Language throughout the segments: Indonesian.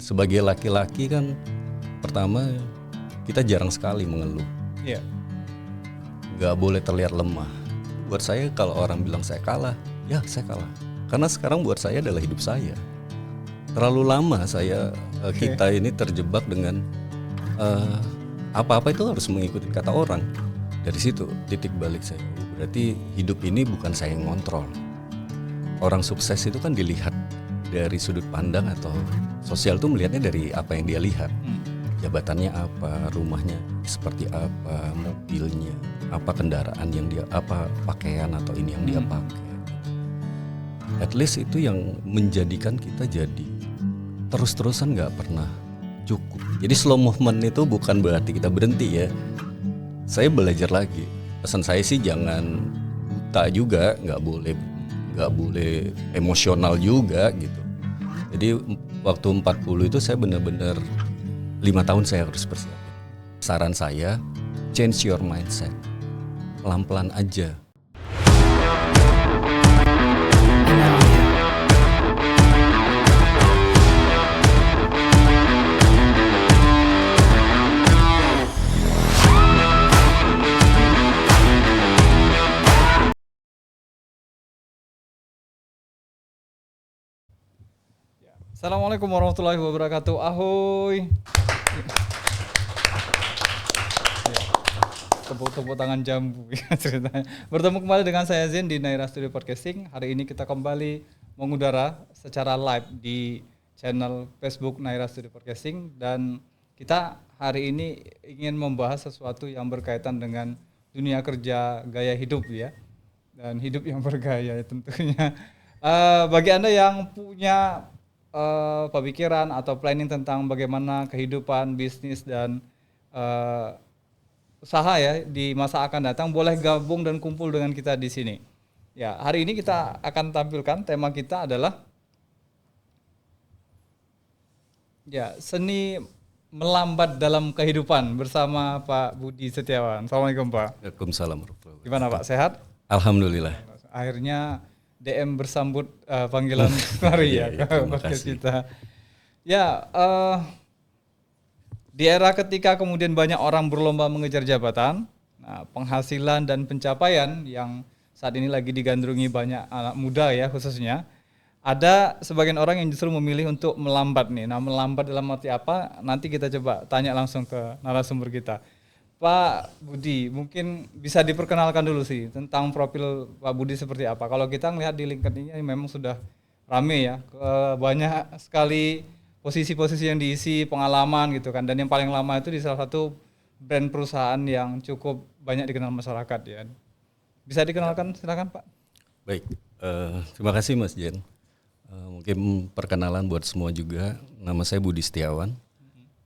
Sebagai laki-laki kan, pertama kita jarang sekali mengeluh. Iya. Gak boleh terlihat lemah. Buat saya kalau orang bilang saya kalah, ya saya kalah. Karena sekarang buat saya adalah hidup saya. Terlalu lama kita ini terjebak dengan apa-apa itu harus mengikuti kata orang. Dari situ titik balik saya. Berarti hidup ini bukan saya yang ngontrol. Orang sukses itu kan dilihat dari sudut pandang atau sosial tuh melihatnya dari apa yang dia lihat. Jabatannya apa, rumahnya seperti apa, mobilnya, apa kendaraan yang dia, apa pakaian atau ini yang dia pakai. At least itu yang menjadikan kita jadi terus-terusan nggak pernah cukup. Jadi slow movement itu bukan berarti kita berhenti ya. Saya belajar lagi. Pesan saya sih jangan buta juga, nggak boleh emosional juga gitu. Jadi waktu 40 itu saya benar-benar 5 tahun saya harus persiapin. Saran saya, change your mindset. Pelan-pelan aja. Assalamualaikum warahmatullahi wabarakatuh. Ahoy. Tepuk tangan jambu ceritanya. Bertemu kembali dengan saya Zen di Naira Studio Podcasting. Hari ini kita kembali mengudara secara live di channel Facebook Naira Studio Podcasting, dan kita hari ini ingin membahas sesuatu yang berkaitan dengan dunia kerja, gaya hidup ya. Dan hidup yang bergaya tentunya. Bagi Anda yang punya pemikiran atau planning tentang bagaimana kehidupan, bisnis dan usaha ya di masa akan datang, boleh gabung dan kumpul dengan kita di sini. Ya, hari ini kita akan tampilkan tema kita adalah seni melambat dalam kehidupan bersama Pak Budi Setiawan. Assalamualaikum Pak. Waalaikumsalam warahmatullahi wabarakatuh. Gimana Pak, sehat? Alhamdulillah. Akhirnya DM bersambut panggilan mari ya ke podcast kita. Ya, di era ketika kemudian banyak orang berlomba mengejar jabatan, nah, penghasilan dan pencapaian yang saat ini lagi digandrungi banyak anak muda ya khususnya, ada sebagian orang yang justru memilih untuk melambat nih. Nah, melambat dalam arti apa? Nanti kita coba tanya langsung ke narasumber kita. Pak Budi, mungkin bisa diperkenalkan dulu sih tentang profil Pak Budi seperti apa. Kalau kita ngelihat di LinkedIn ini memang sudah rame ya, banyak sekali posisi-posisi yang diisi, pengalaman gitu kan. Dan yang paling lama itu di salah satu brand perusahaan yang cukup banyak dikenal masyarakat ya. Bisa dikenalkan, silakan Pak. Baik, terima kasih Mas Jen. Mungkin perkenalan buat semua juga. Nama saya Budi Setiawan.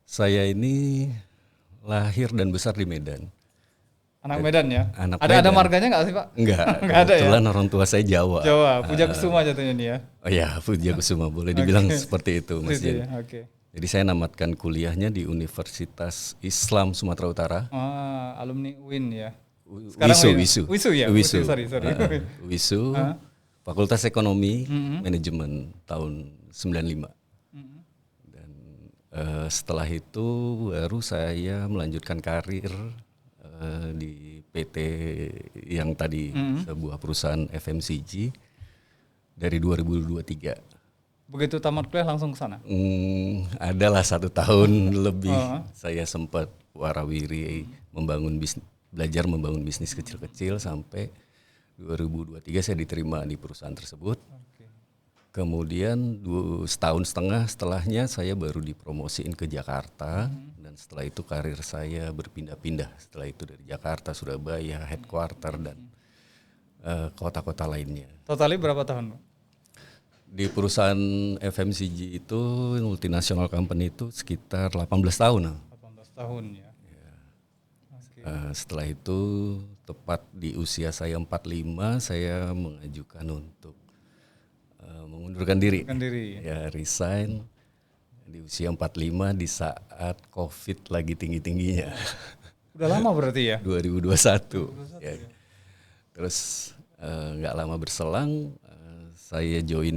Saya ini lahir dan besar di Medan. Anak Medan ya? Anak ada Medan. marganya nggak sih Pak? Enggak, Nggak ada ya? kebetulan orang tua saya Jawa. Jawa, Puja Kusuma jatuhnya nih ya? Oh ya, Puja Kusuma, boleh dibilang seperti itu Mas Jen. Okay. Jadi saya namatkan kuliahnya di Universitas Islam Sumatera Utara. Alumni UIN ya? Wisu ya? Wisu, sorry. Wisu, Fakultas Ekonomi, Manajemen tahun 95. Dan setelah itu baru saya melanjutkan karir di PT yang tadi sebuah perusahaan FMCG dari 2023. Begitu tamat kuliah langsung ke sana? Adalah 1 tahun lebih saya sempat warawiri belajar membangun bisnis kecil-kecil sampai 2023 saya diterima di perusahaan tersebut. Kemudian 1,5 tahun setelahnya saya baru dipromosiin ke Jakarta, dan setelah itu karir saya berpindah-pindah. Setelah itu dari Jakarta, Surabaya, headquarter dan kota-kota lainnya. Totalnya berapa tahun? Di perusahaan FMCG itu multinational company itu sekitar 18 tahun. 18 tahun ya. Setelah itu tepat di usia saya 45 saya mengajukan untuk mengundurkan diri. Ya, resign di usia 45 di saat COVID lagi tinggi-tingginya. Udah lama berarti ya? 2021. Ya. Terus nggak lama berselang saya join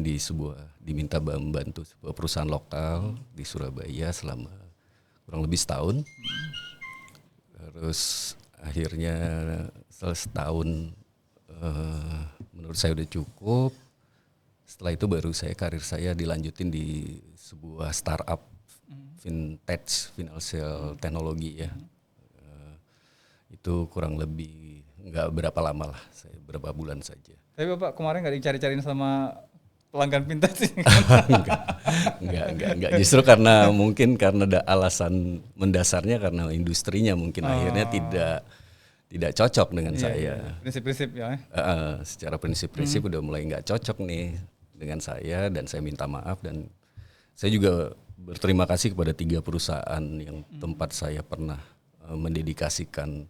diminta membantu sebuah perusahaan lokal di Surabaya selama kurang lebih setahun. Terus akhirnya setelah setahun menurut saya udah cukup. Setelah itu baru karir saya dilanjutin di sebuah startup fintech, financial teknologi ya. Itu kurang lebih nggak berapa lama lah, saya berapa bulan saja. Tapi Bapak kemarin nggak dicari-cariin sama pelanggan pintar sih? Enggak. Justru karena ada alasan mendasarnya karena industrinya mungkin akhirnya tidak cocok dengan saya. Prinsip-prinsip ya. Secara prinsip-prinsip udah mulai nggak cocok nih dengan saya dan saya minta maaf dan saya juga berterima kasih kepada 3 perusahaan yang tempat saya pernah mendedikasikan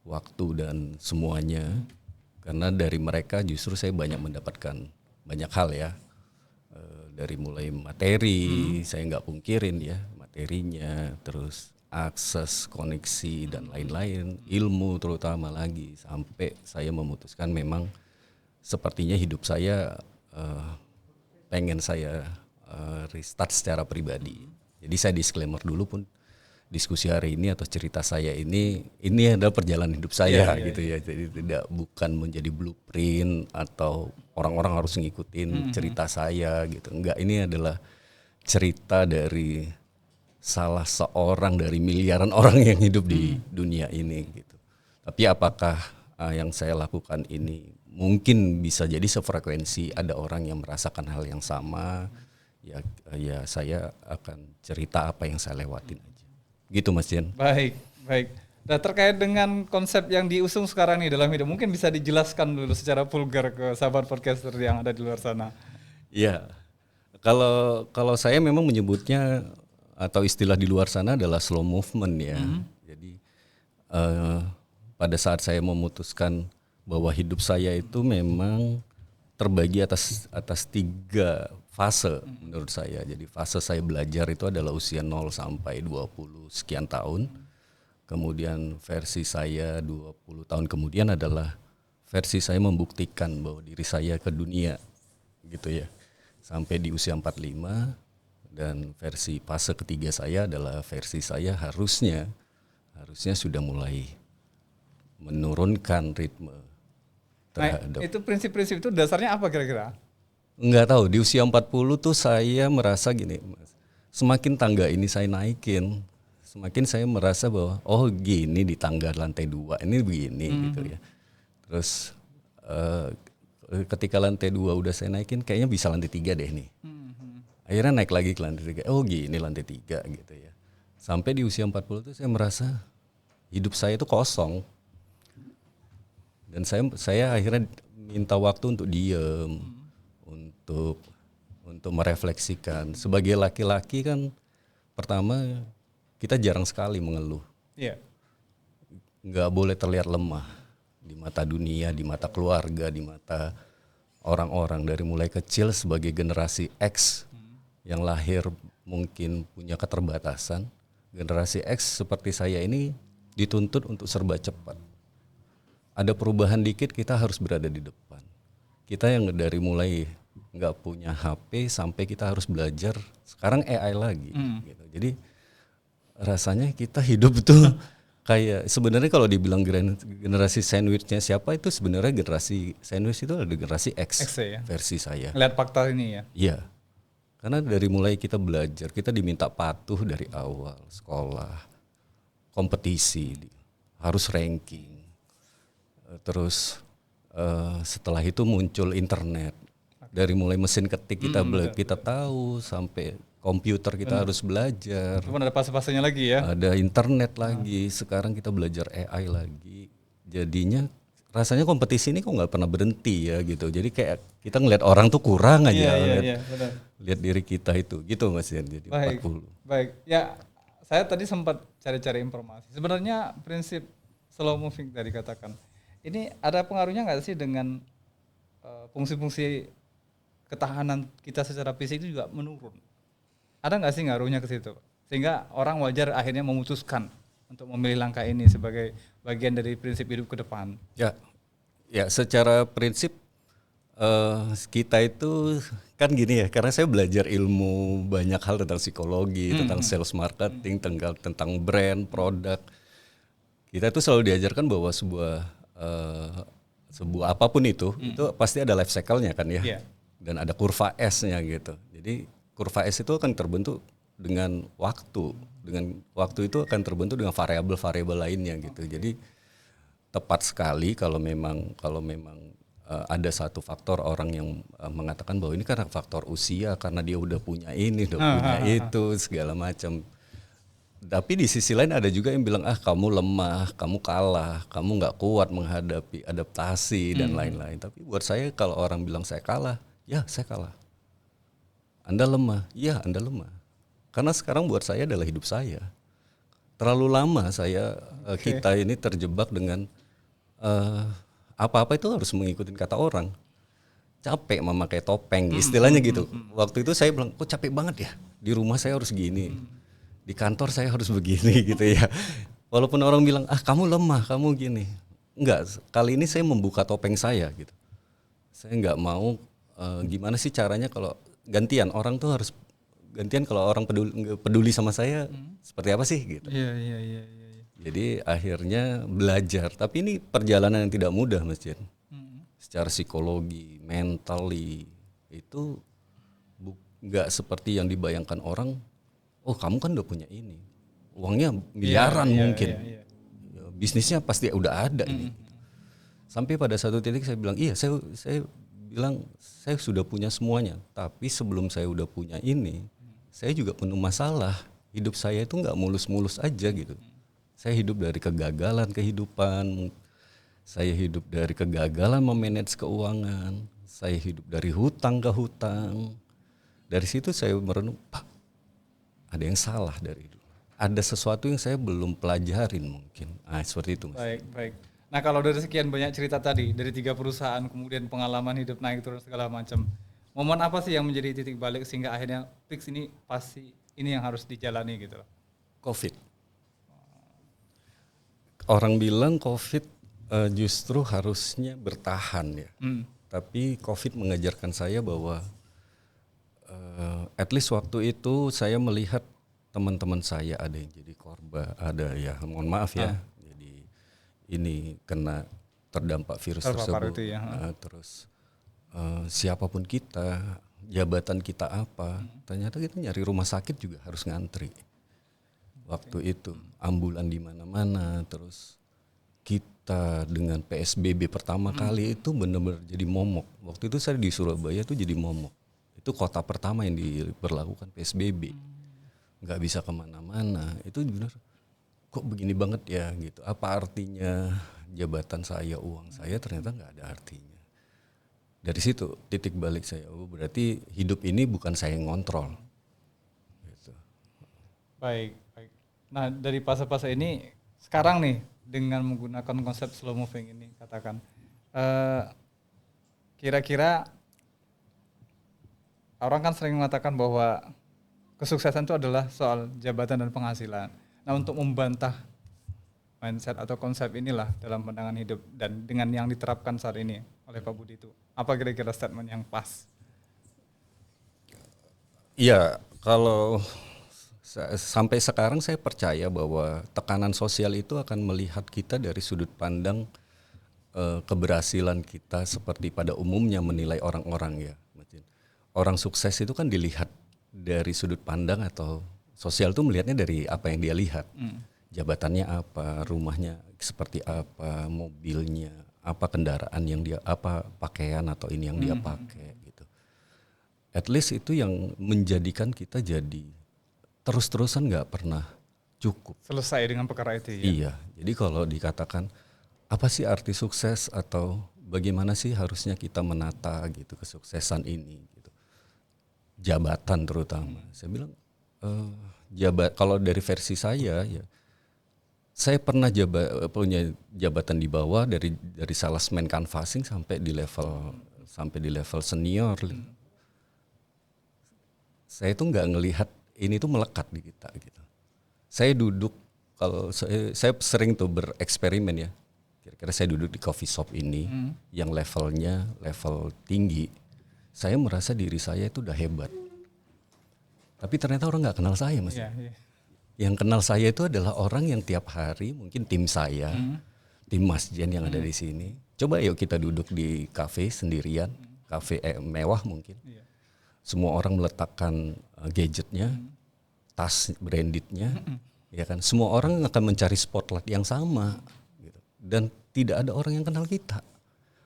waktu dan semuanya, karena dari mereka justru saya banyak mendapatkan banyak hal ya, dari mulai materi, saya nggak pungkirin ya materinya, terus akses, koneksi dan lain-lain, ilmu terutama lagi, sampai saya memutuskan memang sepertinya hidup saya pengen saya restart secara pribadi. Jadi saya disclaimer dulu pun, diskusi hari ini atau cerita saya ini adalah perjalanan hidup saya gitu ya. Jadi bukan menjadi blueprint atau orang-orang harus ngikutin cerita saya gitu. Enggak, ini adalah cerita dari salah seorang dari miliaran orang yang hidup di dunia ini gitu. Tapi apakah yang saya lakukan ini mungkin bisa jadi sefrekuensi ada orang yang merasakan hal yang sama, ya saya akan cerita apa yang saya lewatin aja. Gitu Mas Jen. Baik. Nah, terkait dengan konsep yang diusung sekarang nih dalam hidup, mungkin bisa dijelaskan dulu secara vulgar ke sahabat podcaster yang ada di luar sana. Iya, kalau saya memang menyebutnya atau istilah di luar sana adalah slow movement ya. Jadi pada saat saya memutuskan bahwa hidup saya itu memang terbagi atas 3 fase menurut saya. Jadi fase saya belajar itu adalah usia 0 sampai 20 sekian tahun. Kemudian versi saya 20 tahun kemudian adalah versi saya membuktikan bahwa diri saya ke dunia gitu ya. Sampai di usia 45, dan versi fase ketiga saya adalah versi saya harusnya sudah mulai menurunkan ritme terhadap. Itu prinsip-prinsip itu dasarnya apa kira-kira? Enggak tahu, di usia 40 tuh saya merasa gini, semakin tangga ini saya naikin, semakin saya merasa bahwa oh gini di tangga lantai 2 ini begini gitu ya. Terus ketika lantai 2 udah saya naikin, kayaknya bisa lantai 3 deh nih. Akhirnya naik lagi ke lantai 3, oh gini lantai 3 gitu ya. Sampai di usia 40 tuh saya merasa hidup saya itu kosong. Dan saya akhirnya minta waktu untuk diem, untuk merefleksikan. Sebagai laki-laki kan, pertama kita jarang sekali mengeluh. Iya. Nggak boleh terlihat lemah di mata dunia, di mata keluarga, di mata orang-orang. Dari mulai kecil sebagai generasi X yang lahir mungkin punya keterbatasan, generasi X seperti saya ini dituntut untuk serba cepat. Ada perubahan dikit kita harus berada di depan. Kita yang dari mulai nggak punya HP sampai kita harus belajar sekarang AI lagi gitu. Jadi rasanya kita hidup tuh kayak, sebenarnya kalau dibilang generasi sandwichnya siapa, itu sebenarnya generasi sandwich itu ada generasi X ya? Versi saya. Lihat fakta ini ya. Iya. Karena dari mulai kita belajar, kita diminta patuh dari awal, sekolah, kompetisi, harus ranking. Terus setelah itu muncul internet. Dari mulai mesin ketik kita tahu sampai komputer kita harus belajar. Cuma ada fase-fasenya lagi ya. Ada internet lagi. Sekarang kita belajar AI lagi. Jadinya rasanya kompetisi ini kok nggak pernah berhenti ya gitu. Jadi kayak kita ngeliat orang tuh kurang aja. Lihat diri kita itu gitu Mas Yan. Jadi baik, 40. Baik. Ya, saya tadi sempat cari-cari informasi. Sebenarnya prinsip slow moving tadi katakan, ini ada pengaruhnya nggak sih dengan fungsi-fungsi ketahanan kita secara fisik itu juga menurun? Ada nggak sih ngaruhnya ke situ? Sehingga orang wajar akhirnya memutuskan untuk memilih langkah ini sebagai bagian dari prinsip hidup ke depan. Ya, secara prinsip Kita itu kan gini ya, karena saya belajar ilmu banyak hal tentang psikologi, tentang sales marketing, tentang brand, produk. Kita tuh selalu diajarkan bahwa sebuah apapun itu pasti ada life cycle-nya kan ya. Iya. Dan ada kurva S-nya gitu. Jadi kurva S itu akan terbentuk dengan waktu. Dengan waktu itu akan terbentuk dengan variabel-variabel lainnya gitu. Jadi tepat sekali kalau memang ada satu faktor orang yang mengatakan bahwa ini karena faktor usia, karena dia udah punya ini, udah punya itu, segala macam. Tapi di sisi lain ada juga yang bilang kamu lemah, kamu kalah, kamu nggak kuat menghadapi adaptasi dan lain-lain. Tapi buat saya kalau orang bilang saya kalah, ya saya kalah. Anda lemah, ya Anda lemah. Karena sekarang buat saya adalah hidup saya. Terlalu lama kita ini terjebak dengan apa-apa itu harus mengikuti kata orang. Capek memakai topeng, istilahnya gitu. Waktu itu saya bilang, kok capek banget ya. Di rumah saya harus gini, di kantor saya harus begini gitu ya. Walaupun orang bilang, kamu lemah, kamu gini. Enggak, kali ini saya membuka topeng saya gitu. Saya nggak mau gimana sih caranya kalau gantian, orang tuh harus gantian kalau orang peduli sama saya seperti apa sih gitu. Iya. Jadi akhirnya belajar, tapi ini perjalanan yang tidak mudah Mas Jen. Secara psikologi, mentally itu nggak seperti yang dibayangkan orang. Oh kamu kan udah punya ini, uangnya miliaran mungkin, Iya. Ya, bisnisnya pasti udah ada ini. Sampai pada satu titik saya bilang iya, saya bilang saya sudah punya semuanya, tapi sebelum saya udah punya ini, saya juga penuh masalah. Hidup saya itu nggak mulus-mulus aja gitu. Saya hidup dari kegagalan kehidupan, saya hidup dari kegagalan memanage keuangan, saya hidup dari hutang ke hutang. Dari situ saya merenung, Pak, ada yang salah dari dulu. Ada sesuatu yang saya belum pelajarin mungkin. Seperti itu Mas. Baik. Nah kalau dari sekian banyak cerita tadi, dari 3 perusahaan, kemudian pengalaman hidup naik turun segala macam, momen apa sih yang menjadi titik balik sehingga akhirnya fix ini pasti ini yang harus dijalani gitu loh? COVID. Orang bilang COVID justru harusnya bertahan ya. Tapi COVID mengajarkan saya bahwa at least waktu itu saya melihat teman-teman saya ada yang jadi korban, ada ya mohon maaf ya. Jadi ini kena terdampak virus tersebut. Itu ya. Terus siapapun kita, jabatan kita apa, ternyata kita nyari rumah sakit juga harus ngantri. Waktu itu ambulan di mana-mana, terus kita dengan PSBB pertama kali itu benar-benar jadi momok. Waktu itu saya di Surabaya tuh jadi momok. Itu kota pertama yang diberlakukan PSBB. Nggak bisa kemana-mana. Itu benar, kok begini banget ya gitu. Apa artinya jabatan saya, uang saya, ternyata nggak ada artinya. Dari situ titik balik saya, berarti hidup ini bukan saya yang ngontrol. Gitu. Baik. Nah dari fase-fase ini sekarang nih dengan menggunakan konsep slow moving ini katakan, kira-kira orang kan sering mengatakan bahwa kesuksesan itu adalah soal jabatan dan penghasilan. Nah untuk membantah mindset atau konsep inilah dalam pandangan hidup dan dengan yang diterapkan saat ini oleh Pak Budi itu, apa kira-kira statement yang pas? Iya, kalau sampai sekarang saya percaya bahwa tekanan sosial itu akan melihat kita dari sudut pandang keberhasilan kita seperti pada umumnya menilai orang-orang ya. Orang sukses itu kan dilihat dari sudut pandang atau sosial itu melihatnya dari apa yang dia lihat. Jabatannya apa, rumahnya seperti apa, mobilnya, apa kendaraan yang dia, apa pakaian atau ini yang dia pakai gitu. At least itu yang menjadikan kita jadi terus-terusan nggak pernah cukup. Selesai dengan perkara itu ya? Iya, jadi kalau dikatakan apa sih arti sukses atau bagaimana sih harusnya kita menata gitu kesuksesan ini gitu. Jabatan terutama. Saya bilang kalau dari versi saya ya, saya pernah punya jabatan di bawah dari salesman canvassing sampai di level senior. Saya tuh nggak ngelihat ini tuh melekat di kita gitu. Saya duduk, kalau saya sering tuh bereksperimen ya. kira-kira saya duduk di coffee shop ini yang levelnya level tinggi, saya merasa diri saya itu udah hebat. Tapi ternyata orang nggak kenal saya, Mas. Yang kenal saya itu adalah orang yang tiap hari mungkin tim saya, tim Mas Jen yang ada di sini. Coba yuk kita duduk di kafe sendirian, kafe mewah mungkin. Semua orang meletakkan gadgetnya, tas brandednya, ya kan. Semua orang akan mencari spotlight yang sama, gitu. Dan tidak ada orang yang kenal kita.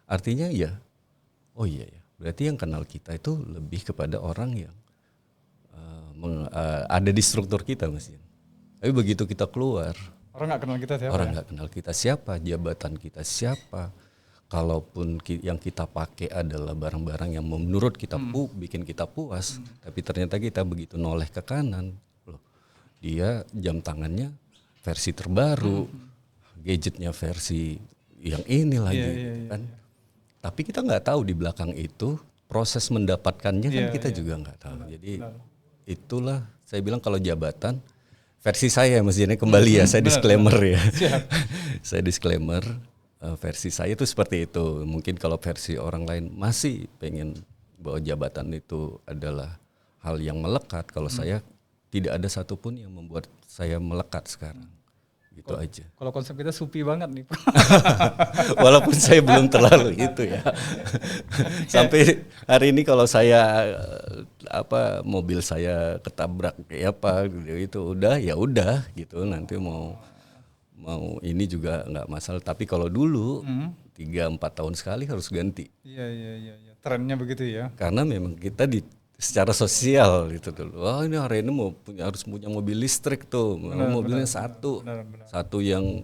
Artinya ya, oh iya ya, berarti yang kenal kita itu lebih kepada orang yang ada di struktur kita, Mas Jen. Tapi begitu kita keluar, orang nggak kenal kita siapa. Orang nggak kenal kita siapa, jabatan kita siapa. Kalaupun yang kita pakai adalah barang-barang yang menurut kita bikin kita puas, tapi ternyata kita begitu noleh ke kanan, loh, dia jam tangannya versi terbaru, gadgetnya versi yang ini lagi, kan? Tapi kita nggak tahu di belakang itu proses mendapatkannya kan kita juga nggak tahu. Jadi itulah saya bilang kalau jabatan versi saya Mas Jene kembali ya, saya disclaimer ya. Saya disclaimer versi saya itu seperti itu. Mungkin kalau versi orang lain masih pengen bahwa jabatan itu adalah hal yang melekat. Kalau saya tidak ada satupun yang membuat saya melekat sekarang. Gitu aja. Kalau konsep kita supi banget nih. Walaupun saya belum terlalu itu ya. Sampai hari ini kalau saya mobil saya ketabrak kayak apa gitu udah ya udah gitu, nanti mau ini juga nggak masalah. Tapi kalau dulu 3-4 tahun sekali harus ganti. Iya. Trennya begitu ya. Karena memang kita secara sosial gitu dulu. Wah, ini hari ini harus punya mobil listrik tuh. Mobilnya satu yang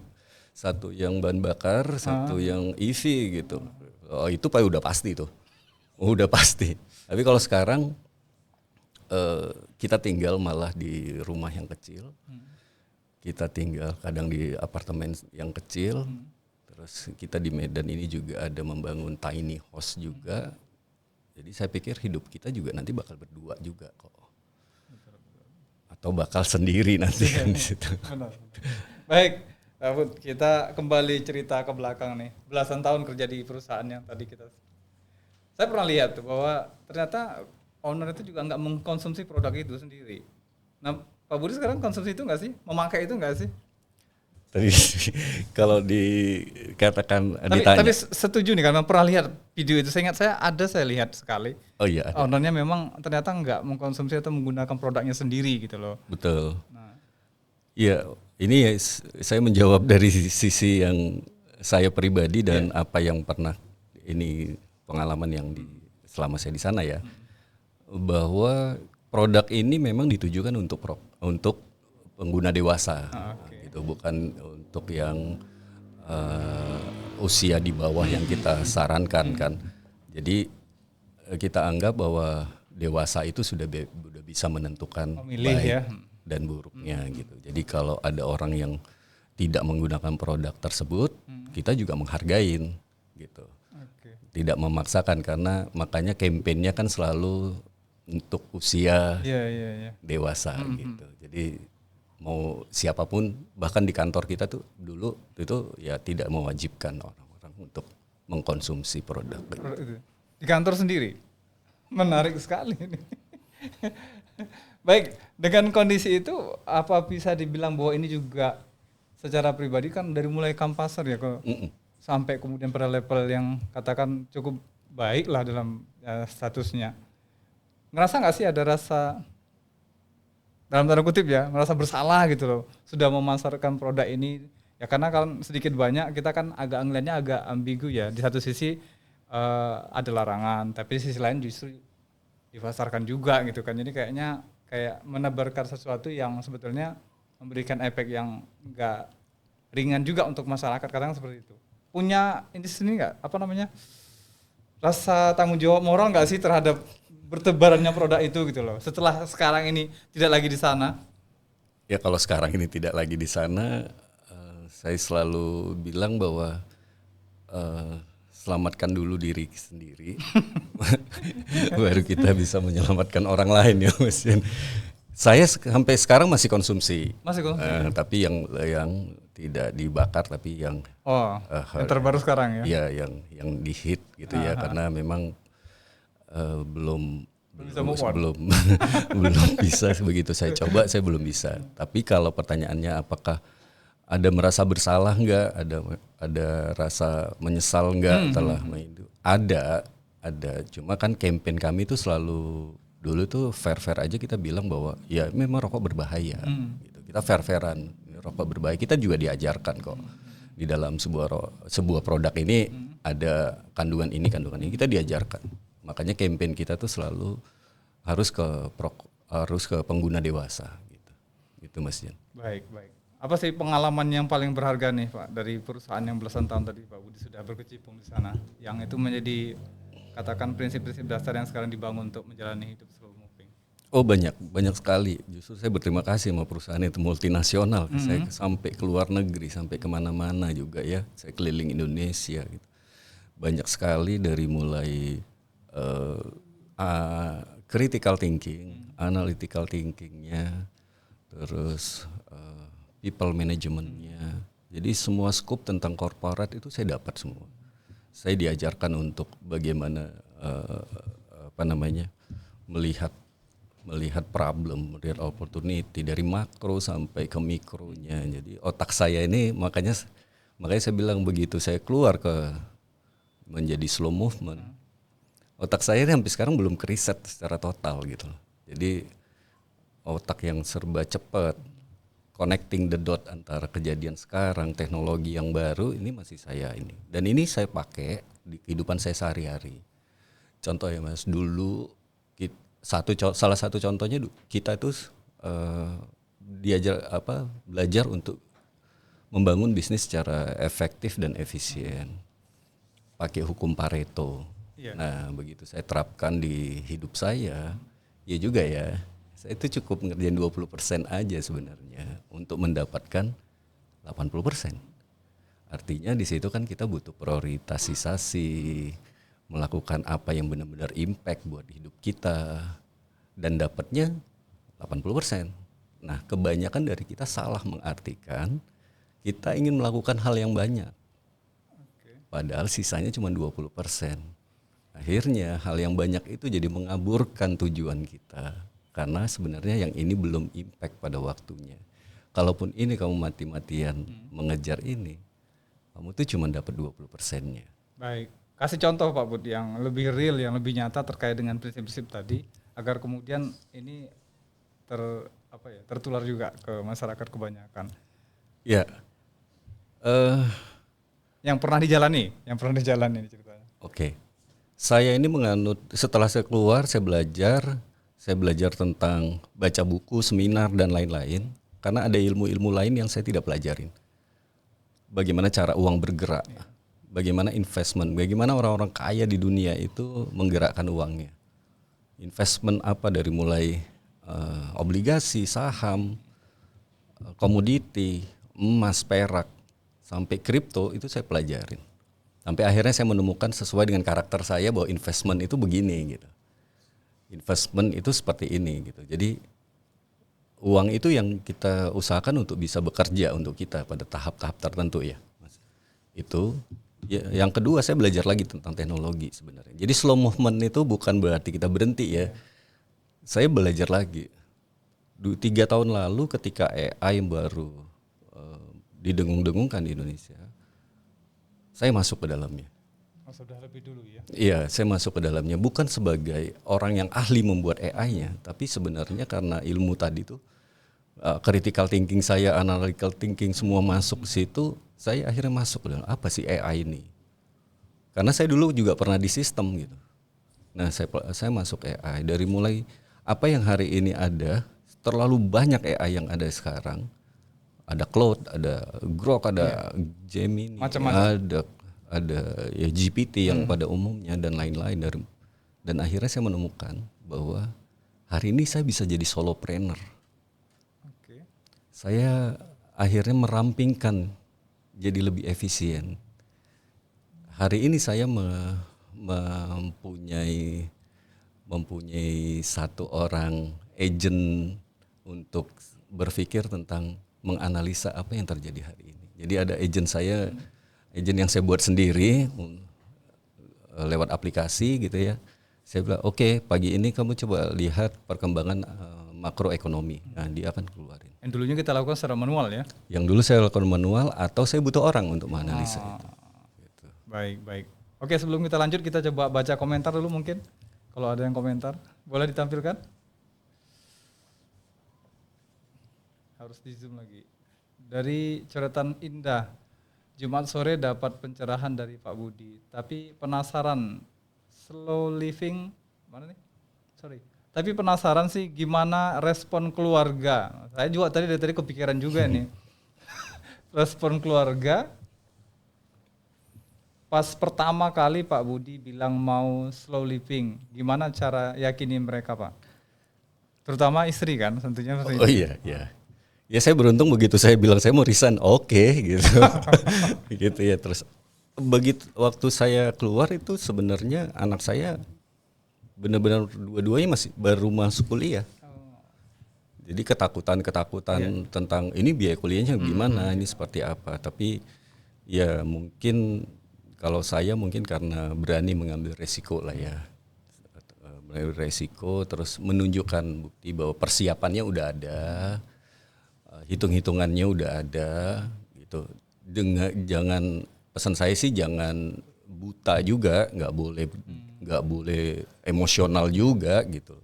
bahan bakar, satu yang EV gitu. Oh, itu Pak udah pasti tuh. Udah pasti. Tapi kalau sekarang kita tinggal malah di rumah yang kecil. Kita tinggal kadang di apartemen yang kecil. Terus kita di Medan ini juga ada membangun tiny house juga. Jadi saya pikir hidup kita juga nanti bakal berdua juga kok. Atau bakal sendiri nanti kan di situ. Benar. Baik, Bud, kita kembali cerita ke belakang nih. Belasan tahun kerja di perusahaan yang tadi saya pernah lihat tuh bahwa ternyata owner itu juga nggak mengkonsumsi produk itu sendiri. Nah, Pak Budi sekarang konsumsi itu nggak sih? Memakai itu nggak sih? Tapi kalau dikatakan ditanya. Tapi setuju nih karena pernah lihat video itu. Saya lihat sekali. Oh iya. Ownernya memang ternyata nggak mengkonsumsi atau menggunakan produknya sendiri gitu loh. Betul. Iya, ini ya, saya menjawab dari sisi yang saya pribadi dan apa yang pernah ini pengalaman yang selama saya di sana ya, bahwa produk ini memang ditujukan untuk pengguna dewasa. Itu bukan untuk yang usia di bawah yang kita sarankan kan. Jadi kita anggap bahwa dewasa itu sudah bisa menentukan baik dan buruknya gitu. Jadi kalau ada orang yang tidak menggunakan produk tersebut, kita juga menghargain gitu. Tidak memaksakan, karena makanya kampanyenya kan selalu untuk usia dewasa gitu. Jadi mau siapapun, bahkan di kantor kita tuh dulu itu ya tidak mewajibkan orang-orang untuk mengkonsumsi produk. Di kantor sendiri, menarik sekali ini. Baik, dengan kondisi itu apa bisa dibilang bahwa ini juga secara pribadi kan dari mulai kampasar ya sampai kemudian pada level yang katakan cukup baik lah dalam statusnya. Ngerasa nggak sih ada rasa dalam tanda kutip ya, merasa bersalah gitu loh, sudah memasarkan produk ini ya, karena kan sedikit banyak kita kan agak ngelihatnya agak ambigu ya. Di satu sisi ada larangan, tapi di sisi lain justru dipasarkan juga gitu kan. Jadi kayaknya kayak menebarkan sesuatu yang sebetulnya memberikan efek yang enggak ringan juga untuk masyarakat, kadang seperti itu. Punya ini sendiri nggak, rasa tanggung jawab moral nggak sih terhadap bertebarannya produk itu gitu loh, setelah sekarang ini tidak lagi di sana? Ya kalau sekarang ini tidak lagi di sana, saya selalu bilang bahwa selamatkan dulu diri sendiri, baru kita bisa menyelamatkan orang lain ya Mas. Saya sampai sekarang masih konsumsi. Masih konsumsi. Tapi yang tidak dibakar tapi yang yang terbaru sekarang ya. ya yang dihit gitu ya, karena memang belum belum bisa begitu saya coba, saya belum bisa. Tapi kalau pertanyaannya apakah ada merasa bersalah nggak, ada rasa menyesal nggak setelah main itu, ada. Cuma kan campaign kami itu selalu dulu tuh fair aja, kita bilang bahwa ya memang rokok berbahaya gitu. Kita fair-fairan, rokok berbahaya, kita juga diajarkan kok di dalam sebuah produk ini ada kandungan ini kita diajarkan. Makanya campaign kita tuh selalu harus ke pengguna dewasa gitu Mas Jan. Baik. Apa sih pengalaman yang paling berharga nih Pak dari perusahaan yang belasan tahun tadi Pak Budi sudah berkecimpung di sana, yang itu menjadi katakan prinsip-prinsip dasar yang sekarang dibangun untuk menjalani hidup slow moving? Oh banyak sekali. Justru saya berterima kasih sama perusahaan itu multinasional. Saya sampai ke luar negeri, sampai kemana-mana juga ya. Saya keliling Indonesia gitu. Banyak sekali dari mulai critical thinking, analytical thinkingnya, terus people managementnya. Jadi semua scoop tentang corporate itu saya dapat semua. Saya diajarkan untuk bagaimana melihat problem, melihat opportunity dari makro sampai ke mikronya. Jadi otak saya ini makanya saya bilang begitu saya keluar menjadi slow movement, otak saya ini sampai sekarang belum keriset secara total gitu. Jadi otak yang serba cepat, connecting the dot antara kejadian sekarang, teknologi yang baru, ini masih saya ini. Dan ini saya pakai di kehidupan saya sehari-hari. Contoh ya Mas, dulu salah satu contohnya kita itu belajar untuk membangun bisnis secara efektif dan efisien. Pakai hukum Pareto. Yeah. Nah, begitu saya terapkan di hidup saya, ya juga ya. Saya itu cukup ngerjain 20% aja sebenarnya untuk mendapatkan 80%. Artinya di situ kan kita butuh prioritasisasi, melakukan apa yang benar-benar impact buat hidup kita, dan dapatnya 80%. Nah, kebanyakan dari kita salah mengartikan kita ingin melakukan hal yang banyak. Padahal sisanya cuma 20%. Akhirnya hal yang banyak itu jadi mengaburkan tujuan kita. Karena sebenarnya yang ini belum impact pada waktunya. Kalaupun ini kamu mati-matian mengejar ini, kamu tuh cuma dapat 20%-nya. Baik. Kasih contoh Pak Bud yang lebih real, yang lebih nyata terkait dengan prinsip-prinsip tadi, agar kemudian ini tertular juga ke masyarakat kebanyakan. Ya. Yang pernah dijalani ceritanya. Oke. Saya ini menganut, setelah saya keluar saya belajar tentang baca buku, seminar dan lain-lain, karena ada ilmu-ilmu lain yang saya tidak pelajarin. Bagaimana cara uang bergerak, bagaimana investment, bagaimana orang-orang kaya di dunia itu menggerakkan uangnya. Investment apa dari mulai obligasi, saham, komoditi, emas, perak, sampai kripto itu saya pelajarin. Sampai akhirnya saya menemukan sesuai dengan karakter saya bahwa investment itu begini gitu. Investment itu seperti ini gitu. Jadi uang itu yang kita usahakan untuk bisa bekerja untuk kita pada tahap-tahap tertentu ya, Mas. Itu ya, yang kedua saya belajar lagi tentang teknologi sebenarnya. Jadi slow movement itu bukan berarti kita berhenti ya. Saya belajar lagi. 3 tahun lalu ketika AI yang baru didengung-dengungkan di Indonesia, saya masuk ke dalamnya. Sudah lebih dulu ya? Iya, saya masuk ke dalamnya bukan sebagai orang yang ahli membuat AI-nya, tapi sebenarnya karena ilmu tadi tuh critical thinking saya, analytical thinking semua masuk ke situ, saya akhirnya masuk ke dalam apa sih AI ini? Karena saya dulu juga pernah di sistem gitu. Nah, saya masuk AI dari mulai apa yang hari ini ada, terlalu banyak AI yang ada sekarang. Ada Claude, ada Grok, ada Gemini, ada ya GPT yang pada umumnya dan lain-lain, dan akhirnya saya menemukan bahwa hari ini saya bisa jadi solopreneur. Saya akhirnya merampingkan jadi lebih efisien. Hari ini saya mempunyai satu orang agent untuk berpikir tentang menganalisa apa yang terjadi hari ini. Jadi ada agent yang saya buat sendiri lewat aplikasi gitu ya. Saya bilang oke, pagi ini kamu coba lihat perkembangan makroekonomi. Nah, dia akan keluarin. Yang dulunya kita lakukan secara manual ya? Yang dulu saya lakukan manual atau saya butuh orang untuk menganalisa itu. Gitu. Baik. Oke, sebelum kita lanjut kita coba baca komentar dulu mungkin. Kalau ada yang komentar, boleh ditampilkan? Harus di zoom lagi. Dari coretan Indah, Jumat sore dapat pencerahan dari Pak Budi. Tapi penasaran, slow living, mana nih? Sorry. Tapi penasaran sih gimana respon keluarga. Saya juga dari tadi kepikiran juga nih. Respon keluarga pas pertama kali Pak Budi bilang mau slow living, gimana cara yakini mereka Pak? Terutama istri kan, tentunya. Oh iya. Ya saya beruntung begitu saya bilang saya mau resign, oke gitu. Gitu ya. Terus begitu waktu saya keluar itu sebenarnya anak saya benar-benar dua-duanya masih baru masuk kuliah. Jadi ketakutan tentang ini biaya kuliahnya gimana, ini seperti apa. Tapi ya mungkin kalau saya mungkin karena berani mengambil resiko lah ya. Mengambil resiko terus menunjukkan bukti bahwa persiapannya udah ada. Hitung-hitungannya udah ada gitu. Jangan pesan saya sih jangan buta juga, nggak boleh emosional juga gitu.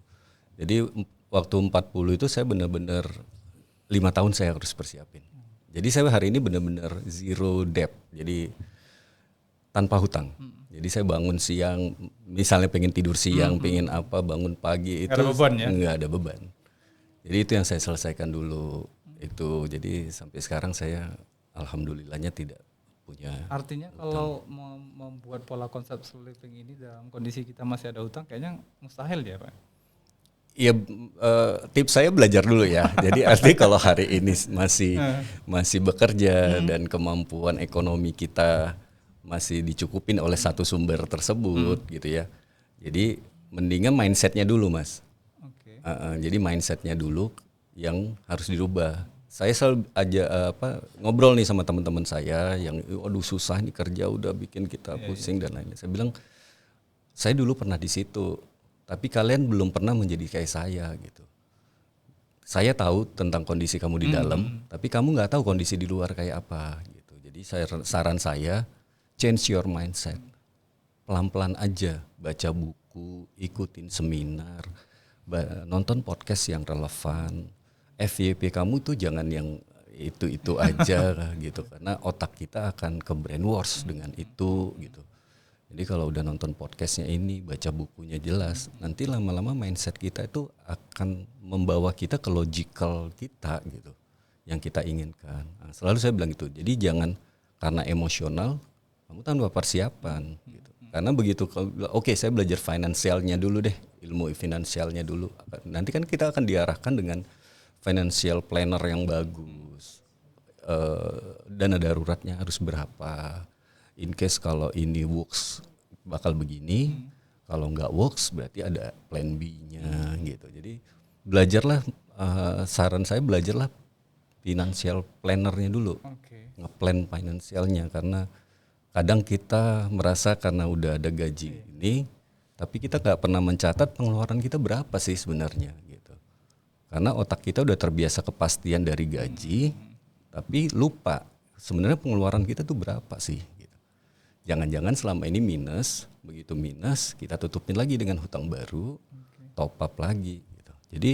Jadi waktu 40 itu saya benar-benar 5 tahun saya harus persiapin. Jadi saya hari ini benar-benar zero debt. Jadi tanpa hutang. Jadi saya bangun siang, misalnya pengen tidur siang, pengen apa, bangun pagi itu nggak ada beban. Jadi itu yang saya selesaikan dulu. Itu jadi sampai sekarang saya alhamdulillahnya tidak punya. Artinya hutang. Kalau membuat pola konsep slow living ini dalam kondisi kita masih ada hutang kayaknya mustahil ya Pak? Iya, tips saya belajar dulu ya. Jadi artinya kalau hari ini masih bekerja dan kemampuan ekonomi kita masih dicukupin oleh satu sumber tersebut gitu ya. Jadi mendingan mindsetnya dulu Mas. Okay. Jadi mindsetnya dulu yang harus dirubah. Saya selalu ngobrol nih sama teman-teman saya yang aduh susah nih kerja udah bikin kita pusing dan lain-lain. Saya bilang saya dulu pernah di situ, tapi kalian belum pernah menjadi kayak saya gitu. Saya tahu tentang kondisi kamu di dalam, tapi kamu nggak tahu kondisi di luar kayak apa gitu. Jadi saran saya change your mindset. Pelan-pelan aja, baca buku, ikutin seminar, nonton podcast yang relevan. FYP kamu tuh jangan yang itu aja gitu, karena otak kita akan ke brainwash dengan itu gitu. Jadi kalau udah nonton podcastnya ini, baca bukunya jelas, nanti lama-lama mindset kita itu akan membawa kita ke logical kita gitu, yang kita inginkan. Nah, selalu saya bilang gitu. Jadi jangan karena emosional kamu tanpa persiapan gitu. Karena begitu oke, saya belajar finansialnya dulu deh, ilmu finansialnya dulu. Nanti kan kita akan diarahkan dengan financial planner yang bagus. Dana daruratnya harus berapa? In case kalau ini works bakal begini, kalau nggak works berarti ada plan B-nya gitu. Jadi belajarlah, saran saya belajarlah financial planner-nya dulu. Nge-plan finansialnya, karena kadang kita merasa karena udah ada gaji ini, tapi kita nggak pernah mencatat pengeluaran kita berapa sih sebenarnya gitu. Karena otak kita udah terbiasa kepastian dari gaji, tapi lupa sebenarnya pengeluaran kita tuh berapa sih gitu. Jangan-jangan selama ini minus, begitu minus kita tutupin lagi dengan hutang baru, top up lagi gitu. Jadi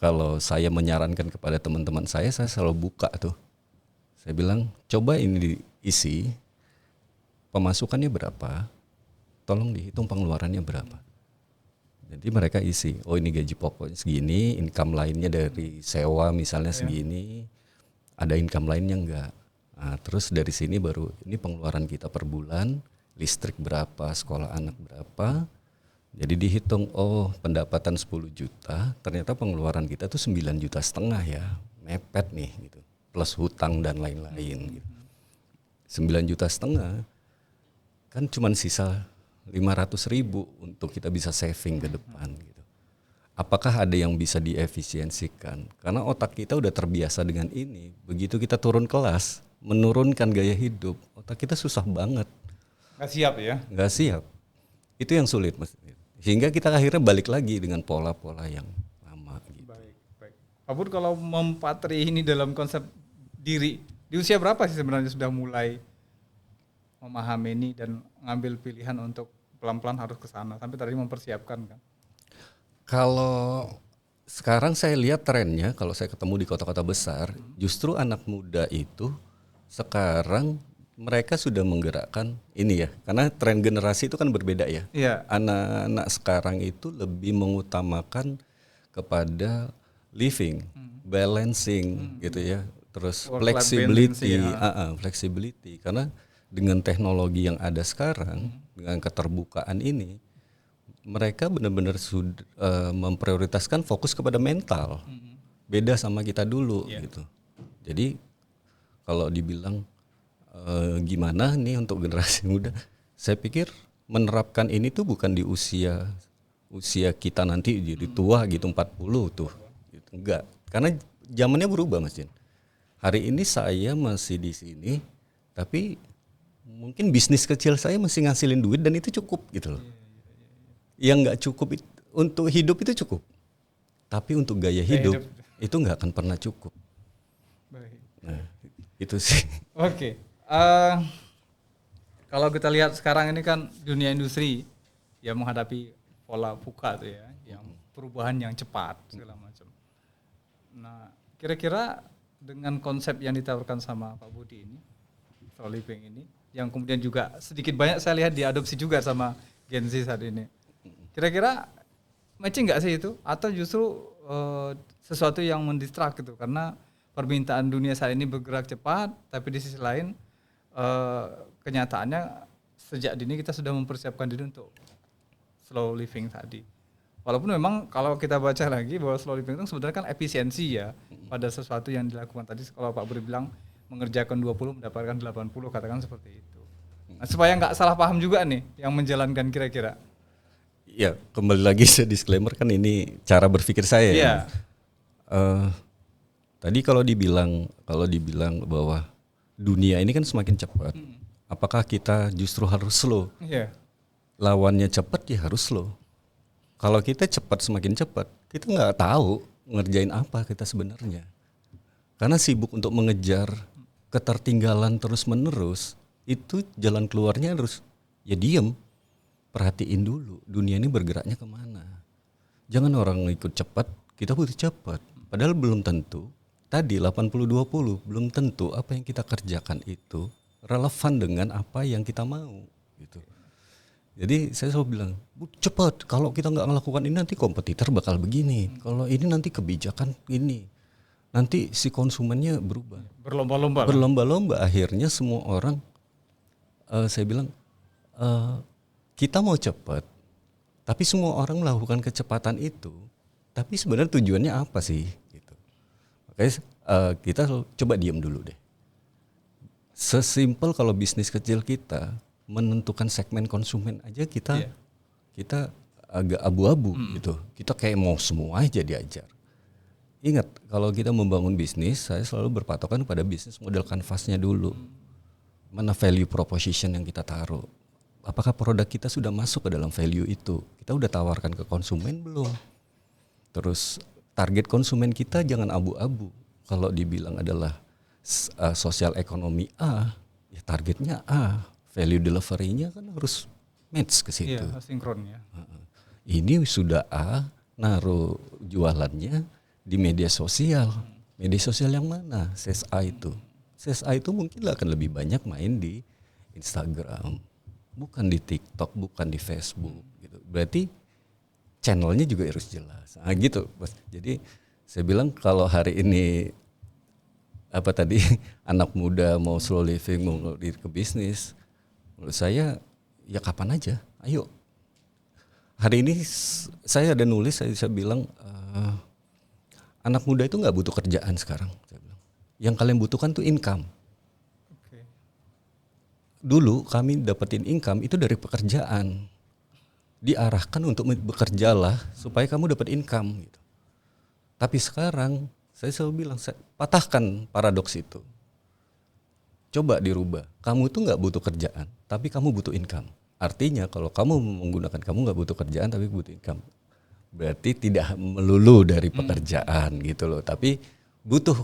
kalau saya menyarankan kepada teman-teman saya selalu buka tuh. Saya bilang coba ini diisi, pemasukannya berapa, tolong dihitung pengeluarannya berapa. Jadi mereka isi, oh ini gaji pokoknya segini, income lainnya dari sewa misalnya segini, ada income lainnya enggak. Nah, terus dari sini baru ini pengeluaran kita per bulan, listrik berapa, sekolah anak berapa. Jadi dihitung, oh pendapatan 10 juta, ternyata pengeluaran kita tuh 9,5 juta ya, mepet nih gitu. Plus hutang dan lain-lain gitu. 9,5 juta kan cuman sisa 500.000 untuk kita bisa saving ke depan gitu. Apakah ada yang bisa diefisiensikan? Karena otak kita udah terbiasa dengan ini. Begitu kita turun kelas, menurunkan gaya hidup, otak kita susah banget, Nggak siap ya. nggak siap. Itu yang sulit, Mas. Sehingga kita akhirnya balik lagi dengan pola-pola yang lama. Gitu. Baik, baik. Pak Bud, kalau mempatri ini dalam konsep diri, di usia berapa sih sebenarnya sudah mulai memahami ini dan ngambil pilihan untuk pelan-pelan harus ke sana sampai tadi mempersiapkan kan? Kalau sekarang saya lihat trennya, kalau saya ketemu di kota-kota besar, justru anak muda itu sekarang mereka sudah menggerakkan ini ya, karena tren generasi itu kan berbeda ya. Iya. Anak-anak sekarang itu lebih mengutamakan kepada living, balancing gitu ya, terus Work-life flexibility, balance, ya. flexibility, karena dengan teknologi yang ada sekarang, dengan keterbukaan ini, mereka benar-benar sudah memprioritaskan fokus kepada mental, beda sama kita dulu gitu. Jadi kalau dibilang gimana nih untuk generasi muda, saya pikir menerapkan ini tuh bukan di usia kita nanti jadi tua gitu 40 tuh, gitu. Enggak, karena zamannya berubah, Mas Jin. Hari ini saya masih di sini, tapi mungkin bisnis kecil saya masih ngasilin duit dan itu cukup gitu loh. Yang nggak cukup untuk hidup itu cukup, tapi untuk gaya hidup itu nggak akan pernah cukup. Baik. Nah, itu sih. Oke. Kalau kita lihat sekarang ini kan dunia industri yang menghadapi pola VUCA tuh ya, yang perubahan yang cepat segala macam. Nah, kira-kira dengan konsep yang ditawarkan sama Pak Budi ini, slow living ini, yang kemudian juga sedikit banyak saya lihat diadopsi juga sama Gen Z saat ini. Kira-kira matching nggak sih itu? Atau justru sesuatu yang mendistrak gitu? Karena permintaan dunia saat ini bergerak cepat, tapi di sisi lain kenyataannya sejak dini kita sudah mempersiapkan diri untuk slow living tadi. Walaupun memang kalau kita baca lagi bahwa slow living itu sebenarnya kan efisiensi ya pada sesuatu yang dilakukan tadi. Kalau Pak Budi bilang mengerjakan 20 mendapatkan 80, katakan seperti itu. Nah, supaya nggak salah paham juga nih yang menjalankan kira-kira. Ya, kembali lagi saya disclaimer kan ini cara berpikir saya. Iya. Ya. Tadi kalau dibilang bahwa dunia ini kan semakin cepat, apakah kita justru harus slow? Iya. Lawannya cepat ya harus slow. Kalau kita cepat semakin cepat, kita nggak tahu ngerjain apa kita sebenarnya. Karena sibuk untuk mengejar ketertinggalan terus-menerus, itu jalan keluarnya harus ya diem. Perhatiin dulu dunia ini bergeraknya kemana. Jangan orang ikut cepat, kita butuh cepat. Padahal belum tentu, tadi 80-20, belum tentu apa yang kita kerjakan itu relevan dengan apa yang kita mau. Gitu. Jadi saya selalu bilang, cepat, kalau kita nggak melakukan ini nanti kompetitor bakal begini. Kalau ini nanti kebijakan ini. Nanti si konsumennya berubah. Berlomba-lomba. Berlomba-lomba, akhirnya semua orang, saya bilang, kita mau cepat, tapi semua orang melakukan kecepatan itu, tapi sebenarnya tujuannya apa sih? Gitu. Makanya kita coba diam dulu deh. Sesimpel kalau bisnis kecil kita menentukan segmen konsumen aja kita agak abu-abu gitu. Kita kayak mau semua aja diajar. Ingat, kalau kita membangun bisnis, saya selalu berpatokan pada bisnis model kanvasnya dulu. Mana value proposition yang kita taruh? Apakah produk kita sudah masuk ke dalam value itu? Kita udah tawarkan ke konsumen belum? Terus target konsumen kita jangan abu-abu. Kalau dibilang adalah sosial ekonomi A, ya targetnya A. Value delivery-nya kan harus match ke situ. Iya, sinkron ya. Ini sudah A, naruh jualannya di media sosial. Media sosial yang mana? CSA itu. CSA itu mungkin akan lebih banyak main di Instagram. Bukan di TikTok, bukan di Facebook gitu. Berarti channelnya juga harus jelas. Nah, gitu, Bos. Jadi saya bilang kalau hari ini apa tadi anak muda mau slow living, mau ke bisnis, menurut saya ya kapan aja. Ayo. Hari ini saya ada nulis, saya bilang anak muda itu nggak butuh kerjaan sekarang. Saya bilang. Yang kalian butuhkan tuh income. Dulu kami dapetin income itu dari pekerjaan, diarahkan untuk bekerjalah supaya kamu dapat income gitu. Tapi sekarang saya selalu bilang, patahkan paradoks itu. coba dirubah. Kamu tuh nggak butuh kerjaan, tapi kamu butuh income. Artinya kalau kamu menggunakan kamu nggak butuh kerjaan tapi butuh income, berarti tidak melulu dari pekerjaan gitu loh. Tapi butuh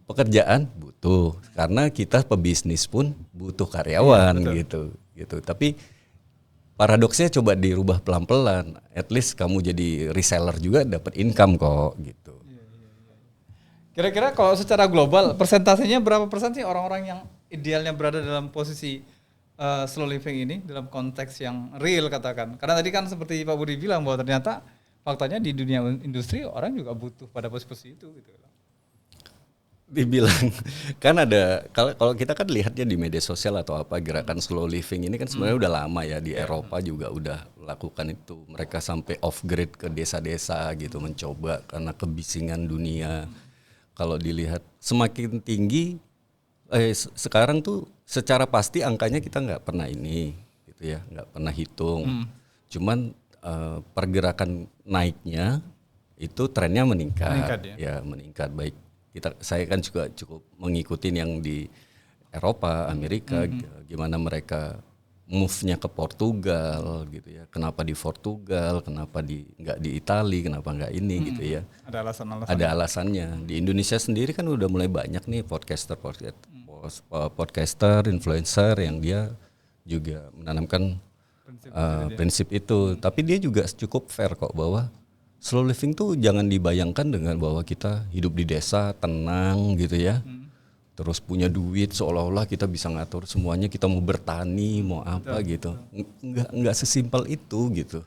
pekerjaan butuh, karena kita pebisnis pun butuh karyawan gitu. Tapi paradoksnya coba dirubah pelan-pelan. At least kamu jadi reseller juga dapat income kok gitu. Kira-kira kalau secara global persentasenya berapa persen sih orang-orang yang idealnya berada dalam posisi slow living ini dalam konteks yang real katakan? Karena tadi kan seperti Pak Budi bilang bahwa ternyata faktanya di dunia industri orang juga butuh pada posisi itu gitu. Dibilang kan ada, kalau kita kan lihatnya di media sosial atau apa, gerakan slow living ini kan sebenarnya udah lama ya, di Eropa juga udah lakukan itu. Mereka sampai off grid ke desa-desa gitu mencoba karena kebisingan dunia. Kalau dilihat semakin tinggi sekarang tuh secara pasti angkanya kita nggak pernah ini gitu ya, nggak pernah hitung. Cuman pergerakan naiknya itu trennya meningkat ya meningkat. Baik saya kan juga cukup mengikuti yang di Eropa, Amerika, gimana mereka move-nya ke Portugal gitu ya. Kenapa di Portugal, kenapa nggak di Italia, kenapa nggak ini gitu ya. Ada alasan-alasan. Ada alasannya. Di Indonesia sendiri kan udah mulai banyak nih podcaster, influencer yang dia juga menanamkan prinsip itu. Tapi dia juga cukup fair kok bahwa slow living tuh jangan dibayangkan dengan bahwa kita hidup di desa tenang gitu ya, terus punya duit seolah-olah kita bisa ngatur semuanya, kita mau bertani mau apa gitu. Nggak sesimpel itu gitu,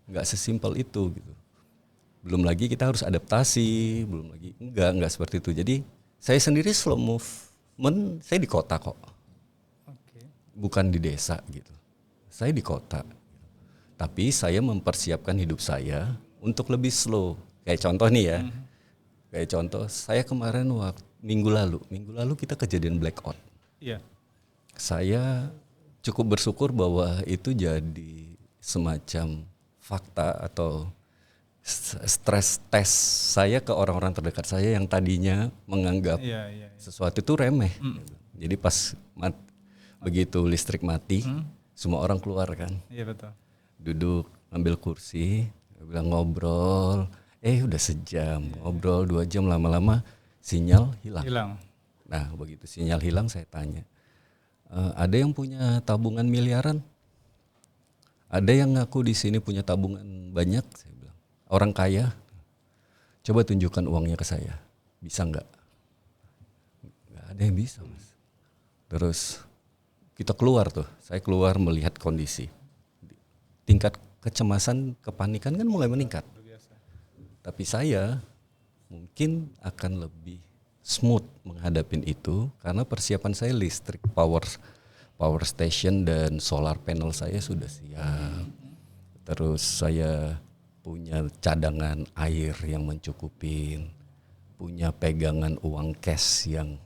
nggak sesimpel itu gitu. Belum lagi kita harus adaptasi, belum lagi nggak seperti itu. Jadi saya sendiri slow movement, saya di kota kok, bukan di desa gitu. Saya di kota, tapi saya mempersiapkan hidup saya untuk lebih slow. Kayak contoh nih ya, kayak contoh saya kemarin minggu lalu kita kejadian blackout. Iya. Saya cukup bersyukur bahwa itu jadi semacam fakta atau stress test saya ke orang-orang terdekat saya yang tadinya menganggap sesuatu itu remeh. Jadi pas begitu listrik mati, semua orang keluar kan. Iya betul. Duduk, ambil kursi, bilang ngobrol, udah sejam, ngobrol 2 jam, lama-lama sinyal hilang. Nah begitu sinyal hilang saya tanya, ada yang punya tabungan miliaran? Ada yang ngaku di sini punya tabungan banyak? Saya bilang, orang kaya, coba tunjukkan uangnya ke saya, bisa nggak? Nggak ada yang bisa mas. Terus kita keluar tuh, saya keluar melihat kondisi, tingkat kecemasan, kepanikan kan mulai meningkat. Tapi saya mungkin akan lebih smooth menghadapin itu karena persiapan saya listrik, power station dan solar panel saya sudah siap. Terus saya punya cadangan air yang mencukupin, punya pegangan uang cash yang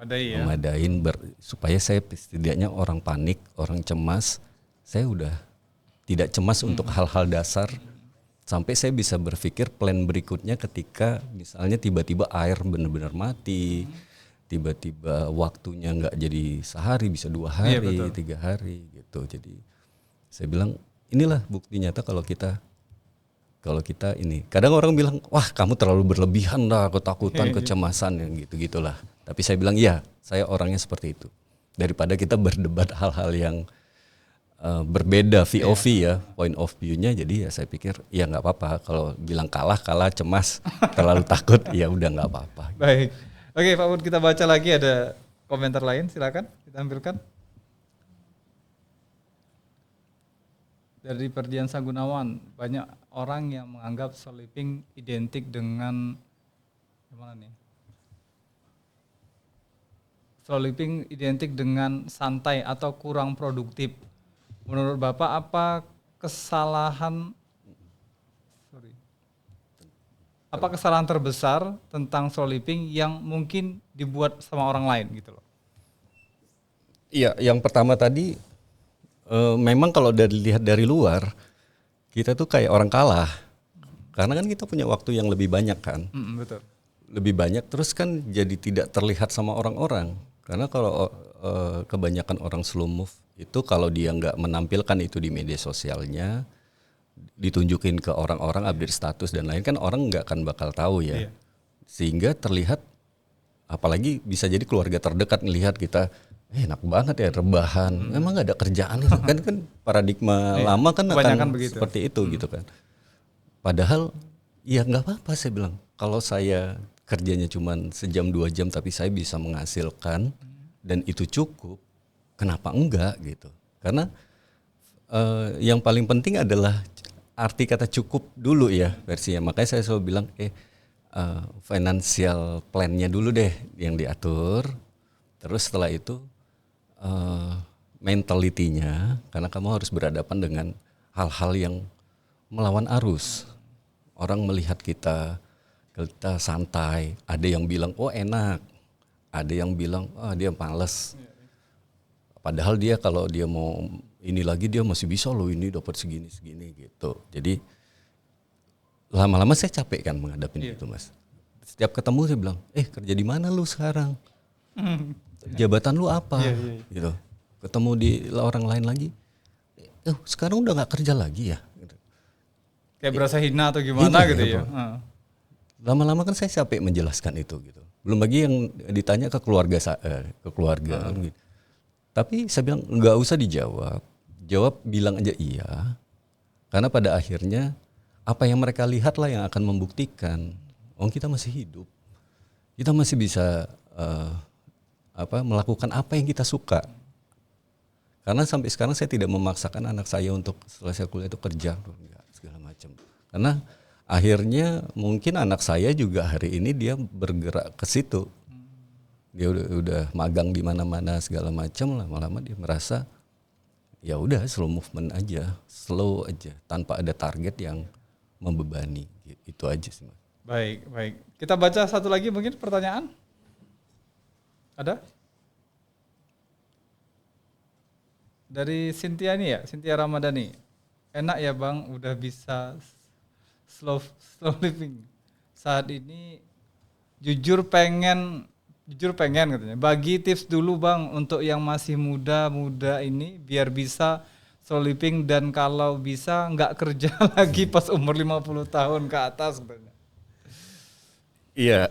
memadain supaya saya setidaknya orang panik, orang cemas, saya udah tidak cemas untuk hal-hal dasar, sampai saya bisa berpikir plan berikutnya ketika misalnya tiba-tiba air benar-benar mati, tiba-tiba waktunya nggak jadi sehari, bisa 2 hari, 3 hari gitu. Jadi saya bilang inilah bukti nyata kalau kita ini. Kadang orang bilang, wah kamu terlalu berlebihan lah, ketakutan, kecemasan yang gitu-gitulah. Tapi saya bilang iya, saya orangnya seperti itu. Daripada kita berdebat hal-hal yang berbeda VOV ya, point of view-nya. Jadi ya saya pikir ya nggak apa-apa kalau bilang kalah cemas, terlalu takut ya udah nggak apa-apa. Baik, oke Pak Bud, kita baca lagi, ada komentar lain, silakan ditampilkan. Dari Perdian Sagunawan, banyak orang yang menganggap slow living identik dengan gimana nih? Slow living identik dengan santai atau kurang produktif. Menurut Bapak apa kesalahan terbesar tentang slow living yang mungkin dibuat sama orang lain gitu loh? Iya, yang pertama tadi memang kalau dilihat dari luar kita tuh kayak orang kalah. Karena kan kita punya waktu yang lebih banyak kan. Betul. Lebih banyak terus kan jadi tidak terlihat sama orang-orang. Karena kalau kebanyakan orang slow move itu kalau dia nggak menampilkan itu di media sosialnya, ditunjukin ke orang-orang update status dan lain, kan orang nggak akan bakal tahu ya. Iya. Sehingga terlihat, apalagi bisa jadi keluarga terdekat ngelihat kita, enak banget ya rebahan, emang nggak ada kerjaan gitu. kan paradigma Iya, lama kan kebanyakan akan begitu. seperti itu gitu kan. Padahal ya nggak apa-apa, saya bilang kalau saya kerjanya cuma sejam 2 jam tapi saya bisa menghasilkan dan itu cukup, kenapa enggak gitu. Karena yang paling penting adalah arti kata cukup dulu ya versinya. Makanya saya selalu bilang financial plan-nya dulu deh yang diatur. Terus setelah itu mentality-nya, karena kamu harus berhadapan dengan hal-hal yang melawan arus. Orang melihat kita santai, ada yang bilang oh enak, ada yang bilang dia males. Padahal dia kalau dia mau ini lagi dia masih bisa loh ini dapat segini gitu. Jadi lama-lama saya capek kan menghadapi itu, Mas. Setiap ketemu saya bilang, kerja di mana lu sekarang? Jabatan lu apa? Gitu. Ketemu di orang lain lagi, sekarang udah nggak kerja lagi ya? Gitu. Kayak berasa hina atau gimana gitu ya. Lama-lama kan saya capek menjelaskan itu gitu. Belum lagi yang ditanya ke keluarga gitu. Tapi saya bilang nggak usah dijawab. Jawab, bilang aja iya. Karena pada akhirnya apa yang mereka lihat lah yang akan membuktikan. Kita masih hidup. Kita masih bisa melakukan apa yang kita suka. Karena sampai sekarang saya tidak memaksakan anak saya untuk selesai kuliah itu kerja segala macam. Karena akhirnya mungkin anak saya juga hari ini dia bergerak ke situ. Dia udah magang di mana-mana segala macam, lama-lama dia merasa ya udah slow movement aja, slow aja tanpa ada target yang membebani. Itu aja sih, Mas. Baik. Kita baca satu lagi mungkin pertanyaan. Ada? Dari Cynthia nih ya, Cynthia Ramadhani. Enak ya Bang, udah bisa slow living. Saat ini jujur pengen katanya. Bagi tips dulu Bang untuk yang masih muda ini biar bisa slow living dan kalau bisa nggak kerja lagi pas umur 50 tahun ke atas katanya. Iya.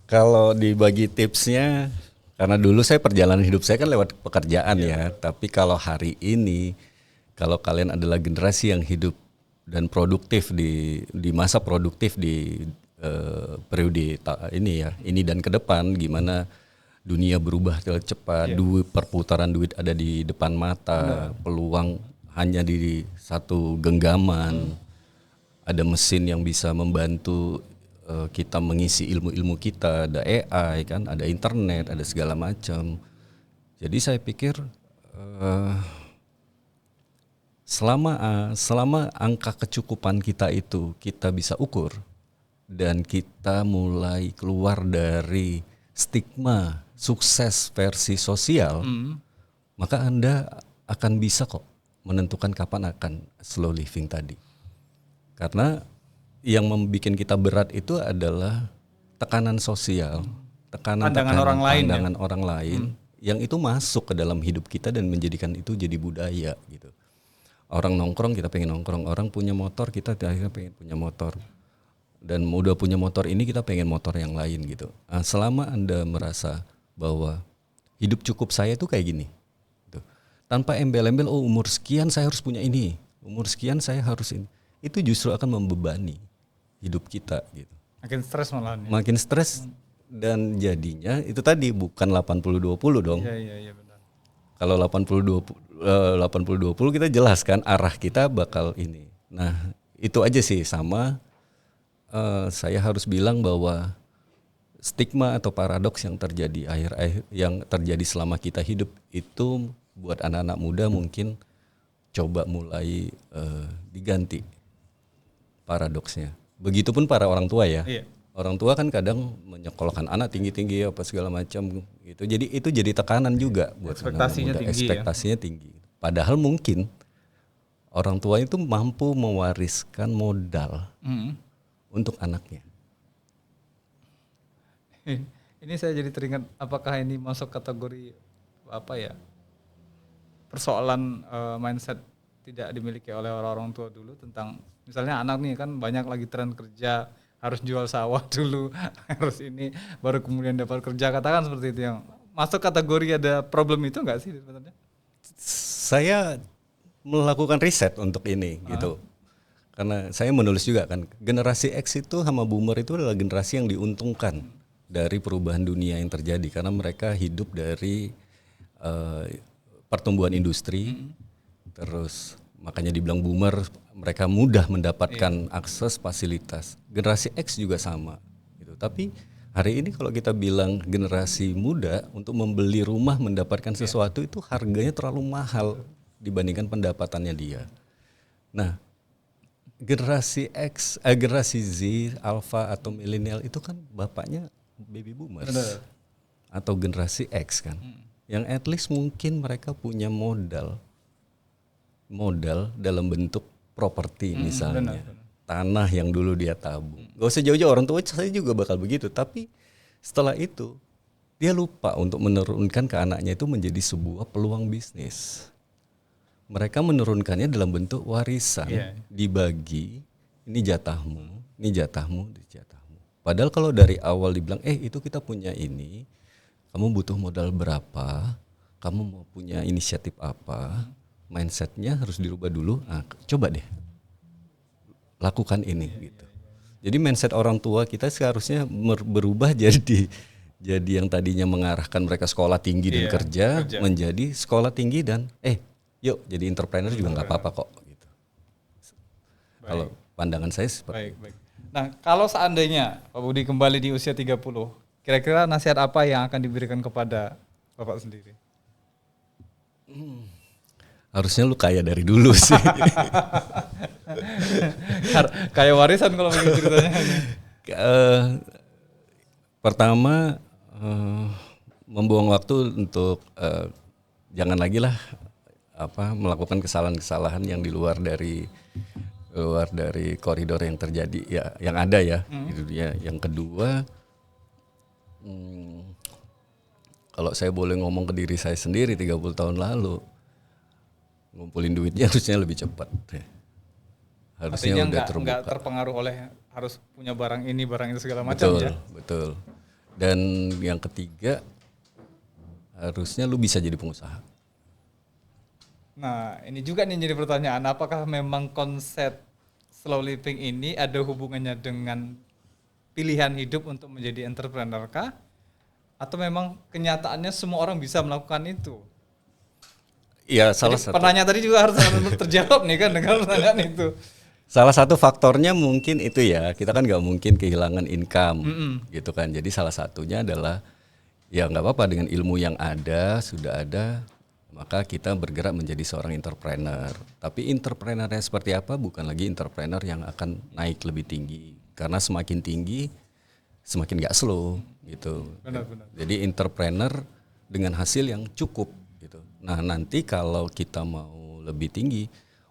Kalau dibagi tipsnya, karena dulu saya perjalanan hidup saya kan lewat pekerjaan ya. Tapi kalau hari ini, kalau kalian adalah generasi yang hidup dan produktif di masa produktif di periode ini dan ke depan, gimana dunia berubah terlalu cepat, perputaran duit ada di depan mata, peluang hanya di satu genggaman, ada mesin yang bisa membantu kita mengisi ilmu-ilmu kita, ada AI kan, ada internet, ada segala macam. Jadi saya pikir selama angka kecukupan kita itu kita bisa ukur dan kita mulai keluar dari stigma sukses versi sosial, maka Anda akan bisa kok menentukan kapan akan slow living tadi. Karena yang membuat kita berat itu adalah tekanan sosial, pandangan orang lain yang itu masuk ke dalam hidup kita dan menjadikan itu jadi budaya gitu. Orang nongkrong kita pengen nongkrong, orang punya motor kita akhirnya pengen punya motor, dan udah punya motor ini kita pengen motor yang lain gitu. Nah, selama Anda merasa bahwa hidup cukup saya itu kayak gini, gitu. Tanpa embel-embel umur sekian saya harus punya ini, umur sekian saya harus ini, itu justru akan membebani hidup kita gitu. Makin stres malahan. Ya? Makin stres dan jadinya itu tadi bukan 80-20 dong. Iya benar. Kalau 80-20 kita jelas kan arah kita bakal ini. Nah, itu aja sih sama saya harus bilang bahwa stigma atau paradoks yang terjadi yang terjadi selama kita hidup itu buat anak-anak muda mungkin coba mulai diganti paradoksnya. Begitupun para orang tua ya. Iya. Orang tua kan kadang menyekolahkan anak tinggi-tinggi apa segala macam gitu. Jadi itu jadi tekanan juga buat ekspektasinya anak muda. Tinggi. Ekspektasinya tinggi. Padahal mungkin orang tua itu mampu mewariskan modal untuk anaknya. Ini saya jadi teringat, apakah ini masuk kategori apa ya, persoalan mindset tidak dimiliki oleh orang tua dulu tentang misalnya anak nih kan banyak lagi tren kerja, harus jual sawah dulu, harus ini baru kemudian dapat kerja, katakan seperti itu, yang masuk kategori ada problem itu enggak sih sebenarnya? Saya melakukan riset untuk ini gitu. Karena saya menulis juga kan, generasi X itu sama boomer itu adalah generasi yang diuntungkan dari perubahan dunia yang terjadi karena mereka hidup dari pertumbuhan industri. Terus makanya dibilang boomer, mereka mudah mendapatkan akses fasilitas. Generasi X juga sama gitu. Tapi hari ini kalau kita bilang generasi muda untuk membeli rumah mendapatkan sesuatu itu harganya terlalu mahal dibandingkan pendapatannya dia. Nah, generasi X, generasi Z, Alpha atau milenial itu kan bapaknya baby boomers. Benar. Atau generasi X kan. Yang at least mungkin mereka punya modal dalam bentuk properti misalnya. Benar. Tanah yang dulu dia tabung. Gak usah jauh-jauh, orang tua saya juga bakal begitu. Tapi setelah itu dia lupa untuk menurunkan ke anaknya itu menjadi sebuah peluang bisnis. Mereka menurunkannya dalam bentuk warisan, dibagi, ini jatahmu, ini jatahmu, ini jatahmu. Padahal kalau dari awal dibilang, itu kita punya ini, kamu butuh modal berapa, kamu mau punya inisiatif apa, mindsetnya harus dirubah dulu. Nah, coba deh, lakukan ini gitu. Jadi mindset orang tua kita seharusnya berubah jadi yang tadinya mengarahkan mereka sekolah tinggi dan kerja menjadi sekolah tinggi dan yuk jadi entrepreneur juga nggak apa-apa kok gitu. Kalau pandangan saya seperti itu. Nah, kalau seandainya Pak Budi kembali di usia 30, kira-kira nasihat apa yang akan diberikan kepada Bapak sendiri? Harusnya lu kaya dari dulu sih. Kayak warisan kalau begitu ceritanya. Pertama, membuang waktu untuk jangan lagi lah melakukan kesalahan-kesalahan yang di luar dari koridor yang terjadi ya, yang ada ya. Itu dia. Yang kedua, kalau saya boleh ngomong ke diri saya sendiri 30 tahun lalu, ngumpulin duitnya harusnya lebih cepat. Harusnya artinya udah terbuka. Nggak terpengaruh oleh harus punya barang ini, barang itu segala macam ya. Betul. Dan yang ketiga, harusnya lu bisa jadi pengusaha. Nah, ini juga nih jadi pertanyaan, apakah memang konsep slow living ini ada hubungannya dengan pilihan hidup untuk menjadi entrepreneur kah? Atau memang kenyataannya semua orang bisa melakukan itu? Iya, salah satu. Penanya tadi juga harus terjawab nih kan dengan pertanyaan itu. Salah satu faktornya mungkin itu ya, kita kan nggak mungkin kehilangan income gitu kan. Jadi salah satunya adalah ya nggak apa-apa dengan ilmu yang ada, sudah ada, maka kita bergerak menjadi seorang entrepreneur. Tapi entrepreneurnya seperti apa bukan lagi entrepreneur yang akan naik lebih tinggi. Karena semakin tinggi semakin nggak slow gitu. Benar. Jadi entrepreneur dengan hasil yang cukup gitu. Nah, nanti kalau kita mau lebih tinggi,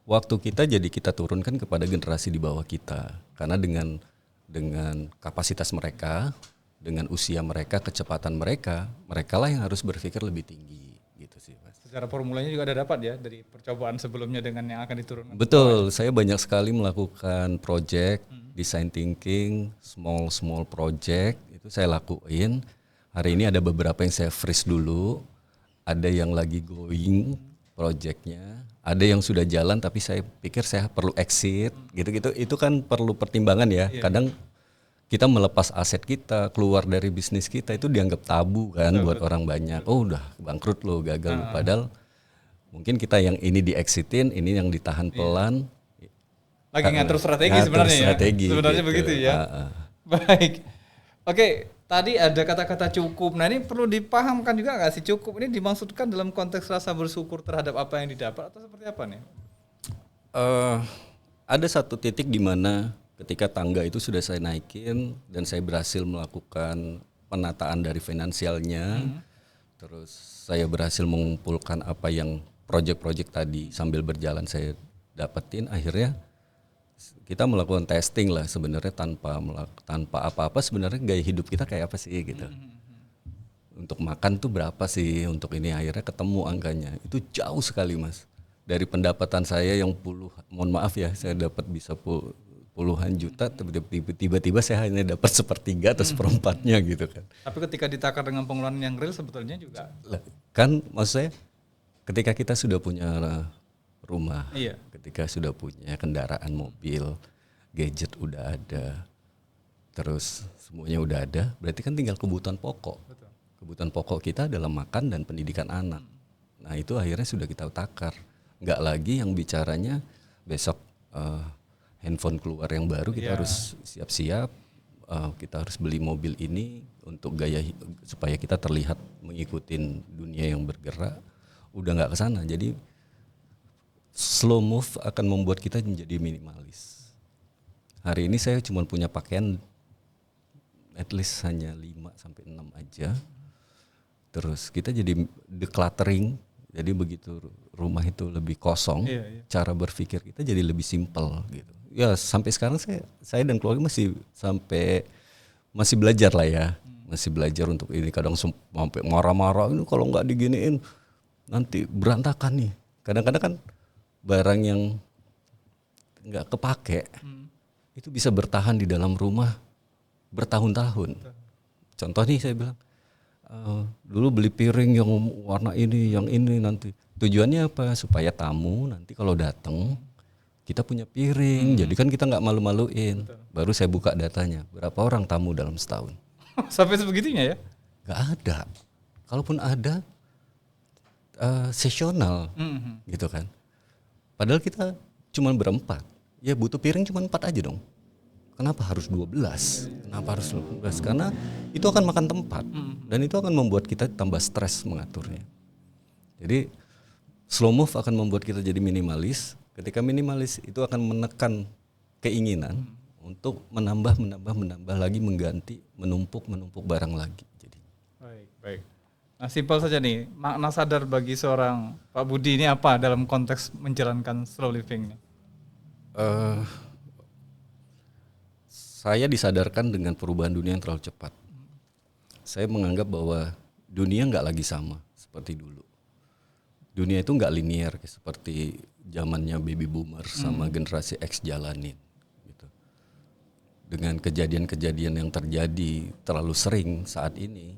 waktu kita turunkan kepada generasi di bawah kita. Karena dengan kapasitas mereka, dengan usia mereka, kecepatan mereka lah yang harus berpikir lebih tinggi gitu sih, Mas. Secara formulanya juga ada dapat ya dari percobaan sebelumnya dengan yang akan diturunkan. Betul, saya banyak sekali melakukan project, design thinking, small project, itu saya lakuin. Hari ini ada beberapa yang saya freeze dulu, ada yang lagi going projectnya, ada yang sudah jalan tapi saya pikir saya perlu exit, gitu-gitu. Itu kan perlu pertimbangan ya. Kadang kita melepas aset kita, keluar dari bisnis kita itu dianggap tabu kan buat orang banyak. Oh udah bangkrut lo, gagal lo. Padahal mungkin kita yang ini di-exitin, ini yang ditahan pelan. Lagi ngatur strategi sebenarnya ya. Sebenarnya gitu. Begitu ya. Baik. Oke, tadi ada kata-kata cukup. Nah ini perlu dipahamkan juga nggak sih, cukup ini dimaksudkan dalam konteks rasa bersyukur terhadap apa yang didapat atau seperti apa nih? Ada satu titik di mana ketika tangga itu sudah saya naikin dan saya berhasil melakukan penataan dari finansialnya, terus saya berhasil mengumpulkan apa yang project-project tadi sambil berjalan saya dapetin, akhirnya kita melakukan testing lah sebenarnya tanpa apa-apa sebenarnya gaya hidup kita kayak apa sih gitu. untuk makan tuh berapa sih untuk ini, akhirnya ketemu angkanya. Itu jauh sekali Mas. Dari pendapatan saya yang mohon maaf ya, saya dapat bisa puluhan juta, tiba-tiba saya hanya dapat sepertiga atau seperempatnya gitu kan. Tapi ketika ditakar dengan pengeluaran yang real sebetulnya juga. Kan maksud saya ketika kita sudah punya rumah, Iya. ketika sudah punya kendaraan mobil, gadget udah ada, terus semuanya udah ada, berarti kan tinggal kebutuhan pokok. Betul. Kebutuhan pokok kita adalah makan dan pendidikan anak. Nah itu akhirnya sudah kita takar. Nggak lagi yang bicaranya besok handphone keluar yang baru, kita harus siap-siap, kita harus beli mobil ini untuk supaya kita terlihat mengikuti dunia yang bergerak. Udah nggak ke sana. Jadi slow move akan membuat kita menjadi minimalis. Hari ini saya cuma punya pakaian at least hanya 5-6 aja. Terus kita jadi decluttering. Jadi begitu rumah itu lebih kosong, cara berpikir kita jadi lebih simpel gitu. Ya sampai sekarang saya dan keluarga masih belajar lah ya. Masih belajar untuk ini, kadang sampai marah-marah, ini kalau nggak diginiin nanti berantakan nih. Kadang-kadang kan barang yang nggak kepake itu bisa bertahan di dalam rumah bertahun-tahun. Contoh nih saya bilang, dulu beli piring yang warna ini, yang ini, nanti tujuannya apa? Supaya tamu nanti kalau datang kita punya piring, jadi kan kita nggak malu-maluin. Baru saya buka datanya, berapa orang tamu dalam setahun? Sampai sebegitunya ya? Nggak ada. Kalaupun ada, sesional, gitu kan. Padahal kita cuma berempat, ya butuh piring cuma 4 aja dong. Kenapa harus 12? Kenapa harus 12? Karena itu akan makan tempat dan itu akan membuat kita tambah stres mengaturnya. Jadi slow move akan membuat kita jadi minimalis. Ketika minimalis itu akan menekan keinginan untuk menambah lagi, mengganti, menumpuk barang lagi. Jadi. Baik. Nah, simpel saja nih, makna sadar bagi seorang Pak Budi ini apa dalam konteks menjalankan slow living ini? Saya disadarkan dengan perubahan dunia yang terlalu cepat. Saya menganggap bahwa dunia nggak lagi sama seperti dulu. Dunia itu nggak linear seperti zamannya baby boomer sama generasi X jalanin. Gitu. Dengan kejadian-kejadian yang terjadi terlalu sering saat ini,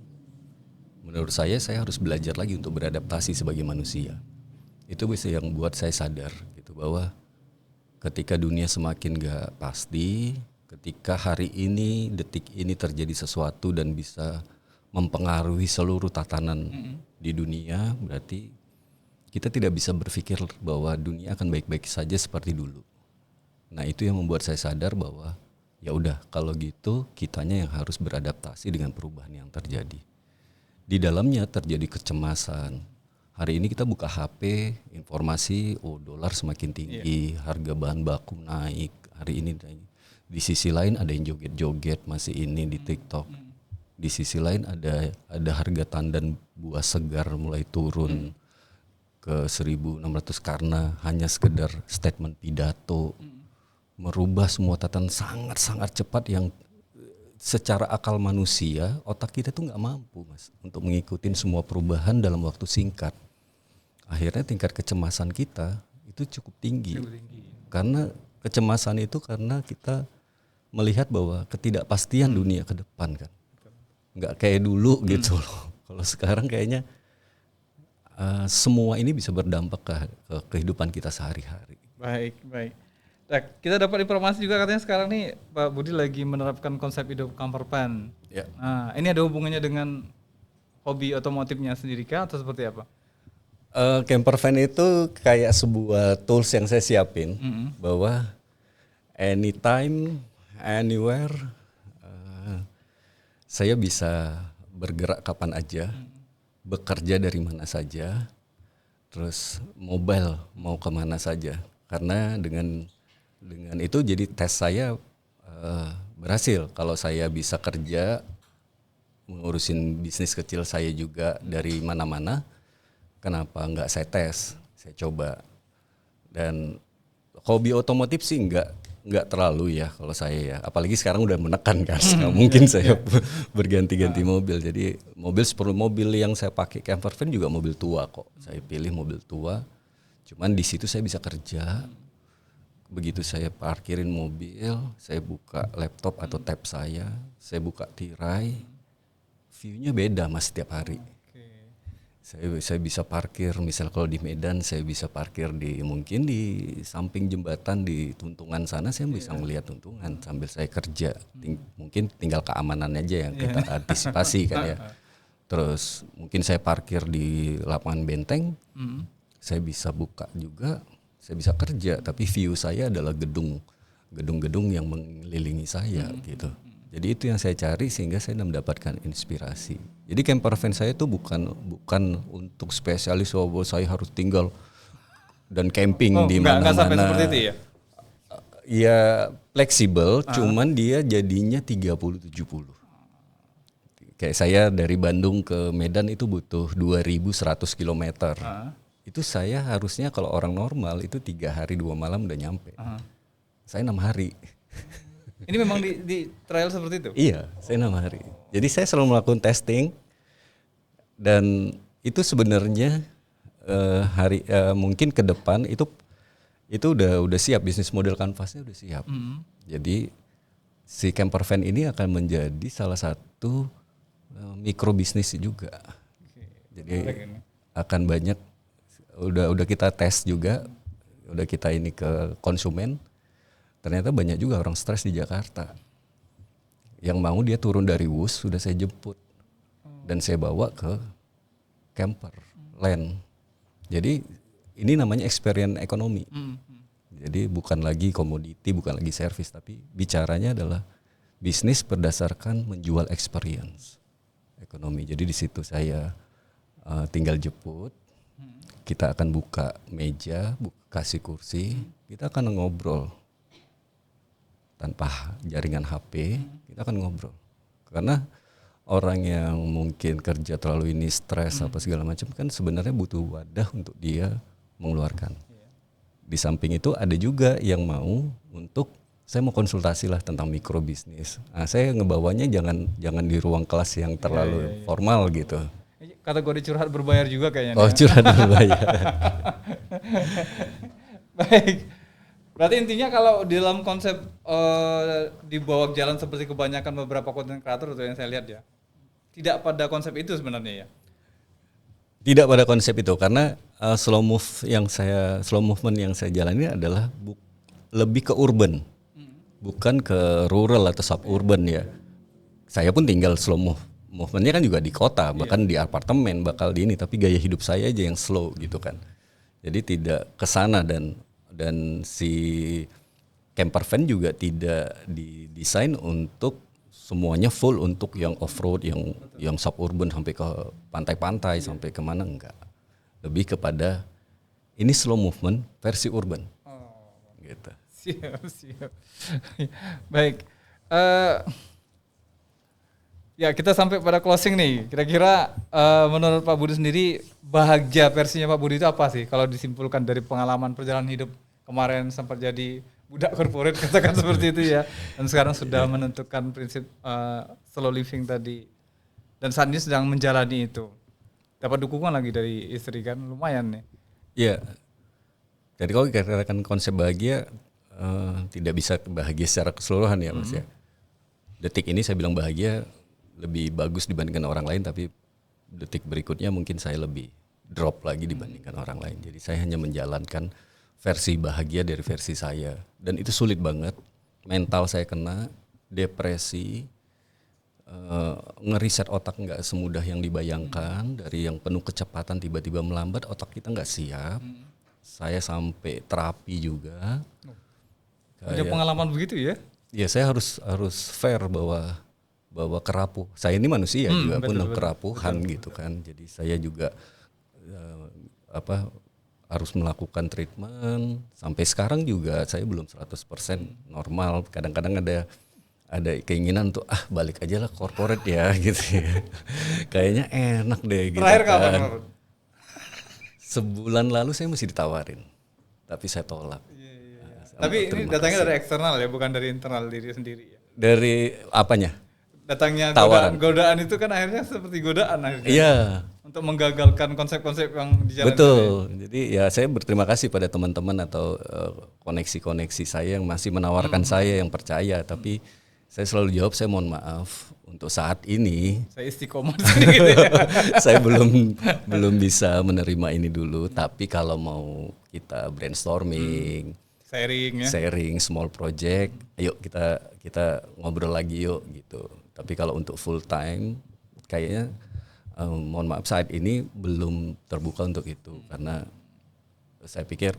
menurut saya harus belajar lagi untuk beradaptasi sebagai manusia. Itu bisa yang buat saya sadar gitu, bahwa ketika dunia semakin nggak pasti, ketika hari ini, detik ini terjadi sesuatu dan bisa mempengaruhi seluruh tatanan di dunia, berarti kita tidak bisa berpikir bahwa dunia akan baik-baik saja seperti dulu. Nah itu yang membuat saya sadar bahwa ya udah, kalau gitu kitanya yang harus beradaptasi dengan perubahan yang terjadi. Di dalamnya terjadi kecemasan. Hari ini kita buka HP, informasi, dolar semakin tinggi, harga bahan baku naik, hari ini naik. Di sisi lain ada yang joget-joget masih ini di TikTok. Di sisi lain ada harga tandan buah segar mulai turun ke 1.600 karena hanya sekedar statement pidato. Merubah semua tatanan sangat-sangat cepat yang secara akal manusia, otak kita tuh nggak mampu Mas untuk mengikuti semua perubahan dalam waktu singkat. Akhirnya tingkat kecemasan kita itu cukup tinggi. Karena kecemasan itu karena kita melihat bahwa ketidakpastian dunia ke depan kan, nggak kayak dulu gitu loh. Kalau sekarang kayaknya semua ini bisa berdampak ke kehidupan kita sehari-hari. Baik. Nah, kita dapat informasi juga katanya sekarang nih Pak Budi lagi menerapkan konsep hidup camper van. Ya. Nah, ini ada hubungannya dengan hobi otomotifnya sendiri kah atau seperti apa? Camper van itu kayak sebuah tools yang saya siapin bahwa anytime, anywhere, saya bisa bergerak kapan aja, bekerja dari mana saja, terus mobile mau kemana saja. Karena dengan itu jadi tes saya berhasil. Kalau saya bisa kerja, mengurusin bisnis kecil saya juga dari mana-mana, kenapa nggak saya tes, saya coba. Dan hobi otomotif sih nggak nggak terlalu ya kalau saya ya. Apalagi sekarang udah menekan kan. Nggak mungkin saya berganti-ganti mobil. Jadi mobil yang saya pakai camper van juga mobil tua kok. Saya pilih mobil tua. Cuman di situ saya bisa kerja. Begitu saya parkirin mobil, saya buka laptop atau tab saya buka tirai, view-nya beda mas setiap hari. Saya bisa parkir, misal kalau di Medan saya bisa parkir mungkin di samping jembatan di Tuntungan sana, saya bisa melihat Tuntungan sambil saya kerja. Mungkin tinggal keamanan aja yang kita antisipasi kan ya. Terus mungkin saya parkir di lapangan benteng, saya bisa buka juga. Saya bisa kerja, tapi view saya adalah gedung-gedung yang mengelilingi saya gitu. Jadi itu yang saya cari sehingga saya mendapatkan inspirasi. Jadi camper van saya itu bukan untuk spesialis bahwa saya harus tinggal dan camping di mana-mana. Enggak sampai seperti itu ya? Ya fleksibel, cuman dia jadinya 30-70. Kayak saya dari Bandung ke Medan itu butuh 2.100 km. Itu saya harusnya kalau orang normal itu 3 hari 2 malam udah nyampe. Saya 6 hari. Ini memang di trial seperti itu? Iya, saya 6 hari. Jadi saya selalu melakukan testing dan itu sebenarnya mungkin ke depan itu udah siap, bisnis model kanvasnya udah siap. Jadi si camper van ini akan menjadi salah satu mikro bisnis juga. Jadi akan banyak. Udah kita tes juga, udah kita ini ke konsumen, ternyata banyak juga orang stres di Jakarta yang mau dia turun dari Wus, sudah saya jemput dan saya bawa ke camper land. Jadi ini namanya experience ekonomi. Jadi bukan lagi komoditi, bukan lagi servis, tapi bicaranya adalah bisnis berdasarkan menjual experience ekonomi. Jadi di situ saya tinggal jemput. Kita akan buka meja, kasih kursi, kita akan ngobrol tanpa jaringan HP, kita akan ngobrol. Karena orang yang mungkin kerja terlalu ini stres apa segala macam kan sebenarnya butuh wadah untuk dia mengeluarkan. Di samping itu ada juga yang mau untuk saya mau konsultasi lah tentang mikrobisnis. Nah, saya ngebawanya jangan di ruang kelas yang terlalu formal gitu. Kategori curhat berbayar juga kayaknya. Oh, curhat berbayar. Baik. Berarti intinya kalau di dalam konsep dibawa jalan seperti kebanyakan beberapa konten kreator itu yang saya lihat ya, tidak pada konsep itu sebenarnya ya. Tidak pada konsep itu karena slow movement yang saya jalani adalah lebih ke urban, bukan ke rural atau suburban ya. Saya pun tinggal slow movementnya kan juga di kota, bahkan di apartemen bakal di ini, tapi gaya hidup saya aja yang slow gitu kan. Jadi tidak kesana dan si camper van juga tidak didesain untuk semuanya full untuk yang off road, yang suburban sampai ke pantai-pantai sampai kemana enggak. Lebih kepada ini slow movement versi urban. Gitu. Siap. Baik. Ya kita sampai pada closing nih. Kira-kira menurut Pak Budi sendiri bahagia versinya Pak Budi itu apa sih? Kalau disimpulkan dari pengalaman perjalanan hidup kemarin sempat jadi budak corporate katakan seperti itu ya. Dan sekarang sudah menentukan prinsip slow living tadi. Dan saat ini sedang menjalani itu. Dapat dukungan lagi dari istri kan lumayan nih. Iya. Jadi kalau dikatakan konsep bahagia tidak bisa bahagia secara keseluruhan ya Mas ya. Detik ini saya bilang bahagia lebih bagus dibandingkan orang lain, tapi detik berikutnya mungkin saya lebih drop lagi dibandingkan orang lain. Jadi saya hanya menjalankan versi bahagia dari versi saya, dan itu sulit banget. Mental saya kena depresi, ngeriset otak nggak semudah yang dibayangkan. Dari yang penuh kecepatan tiba-tiba melambat, otak kita nggak siap. Saya sampai terapi juga. Punya pengalaman begitu ya? Ya saya harus fair bahwa kerapuh. Saya ini manusia juga penuh kerapuhan gitu kan. Jadi saya juga harus melakukan treatment. Sampai sekarang juga saya belum 100% normal. Kadang-kadang ada keinginan untuk balik aja lah corporate ya gitu ya. Kayaknya enak deh gitu. Terakhir kan. kapan? Sebulan lalu saya masih ditawarin. Tapi saya tolak. Tapi ini terima datangnya kasih. dari eksternal ya, bukan dari internal diri sendiri ya. Dari apanya? Datangnya Tawaran. godaan itu kan akhirnya seperti godaan akhirnya. Iya, Untuk menggagalkan konsep-konsep yang dijalankan. betul. Jadi ya saya berterima kasih pada teman-teman atau koneksi-koneksi saya yang masih menawarkan saya, yang percaya. Tapi saya selalu jawab, saya mohon maaf untuk saat ini Saya istiqomah di sini gitu ya. saya belum bisa menerima ini dulu. Tapi kalau mau kita brainstorming, Sharing ya. small project, ayo kita ngobrol lagi yuk gitu. Tapi kalau untuk full time, kayaknya mohon maaf saat ini belum terbuka untuk itu karena saya pikir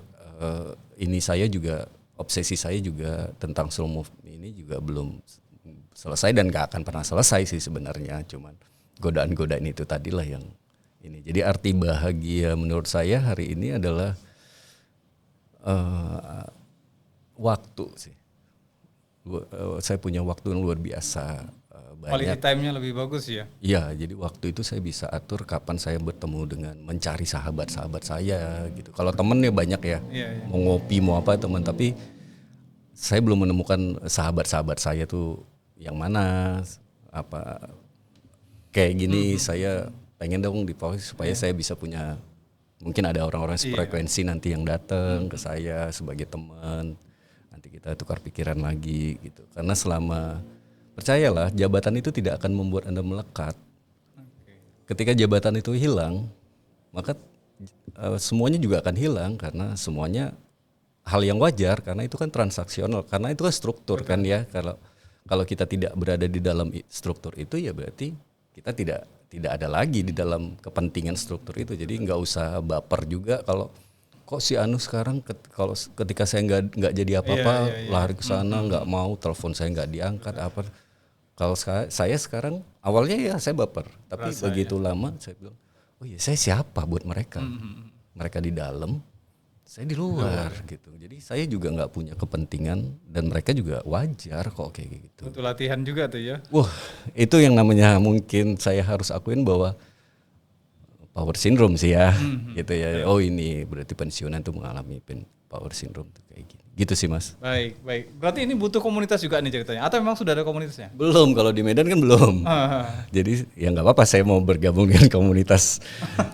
ini saya juga obsesi saya juga tentang slow move ini juga belum selesai dan gak akan pernah selesai sih sebenarnya, cuman godaan-godaan itu tadilah yang ini. Jadi arti bahagia menurut saya hari ini adalah waktu sih. Saya punya waktu yang luar biasa Quality banyak. time-nya lebih bagus ya. Iya, jadi waktu itu saya bisa atur kapan saya bertemu dengan mencari sahabat-sahabat saya gitu. Kalau temen ya banyak ya, Iya. mau ngopi mau apa teman, tapi saya belum menemukan sahabat-sahabat saya tuh yang mana, apa kayak gini. Saya pengen dong di pause supaya saya bisa punya, mungkin ada orang-orang sefrekuensi nanti yang datang ke saya sebagai teman, nanti kita tukar pikiran lagi gitu. Karena selama, percayalah, jabatan itu tidak akan membuat Anda melekat. Ketika jabatan itu hilang, maka semuanya juga akan hilang karena semuanya hal yang wajar, karena itu kan transaksional, karena itu kan struktur. Betul. Kan ya. Kalau kita tidak berada di dalam struktur itu ya berarti kita tidak ada lagi di dalam kepentingan struktur itu. Jadi nggak usah baper juga kalau kok si Anu sekarang kalau ketika saya nggak jadi apa-apa lari ke sana, nggak mau, telepon saya nggak diangkat apa. Kalau saya sekarang awalnya ya saya baper, tapi begitu lama saya bilang, oh ya saya siapa buat mereka? Mereka di dalam, saya di luar gitu. Jadi saya juga nggak punya kepentingan dan mereka juga wajar kok kayak gitu. Butuh latihan juga tuh ya. Wah, itu yang namanya mungkin saya harus akuin bahwa power syndrome sih ya, gitu ya. Oh ini berarti pensiunan tuh mengalami power syndrome tuh kayak gini. Gitu sih Mas. Baik. Berarti ini butuh komunitas juga nih ceritanya. Atau memang sudah ada komunitasnya? Belum, kalau di Medan kan belum. Jadi ya nggak apa-apa, saya mau bergabung dengan komunitas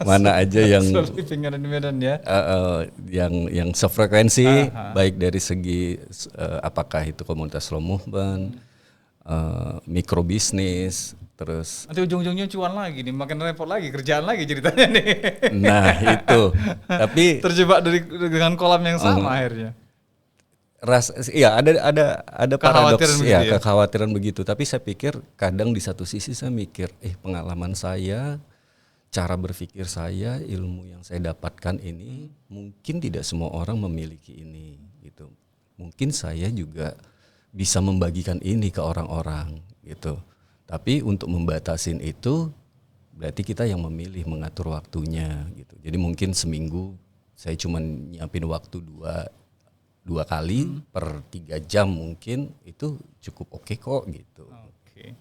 mana aja yang Living di Medan ya. yang sefrekuensi, baik dari segi apakah itu komunitas slow movement, mikrobisnis, terus nanti ujung-ujungnya cuan lagi nih, makin repot lagi, kerjaan lagi ceritanya nih. nah itu. Tapi terjebak dengan kolam yang sama akhirnya. Iya ada paradoks ya, kekhawatiran begitu. Tapi saya pikir kadang di satu sisi saya mikir, pengalaman saya, cara berpikir saya, ilmu yang saya dapatkan ini mungkin tidak semua orang memiliki ini gitu. Mungkin saya juga bisa membagikan ini ke orang-orang gitu. Tapi untuk membatasin itu berarti kita yang memilih mengatur waktunya gitu. Jadi mungkin seminggu saya cuma nyiapin waktu dua kali per 3 jam, mungkin itu cukup oke kok gitu. Oke.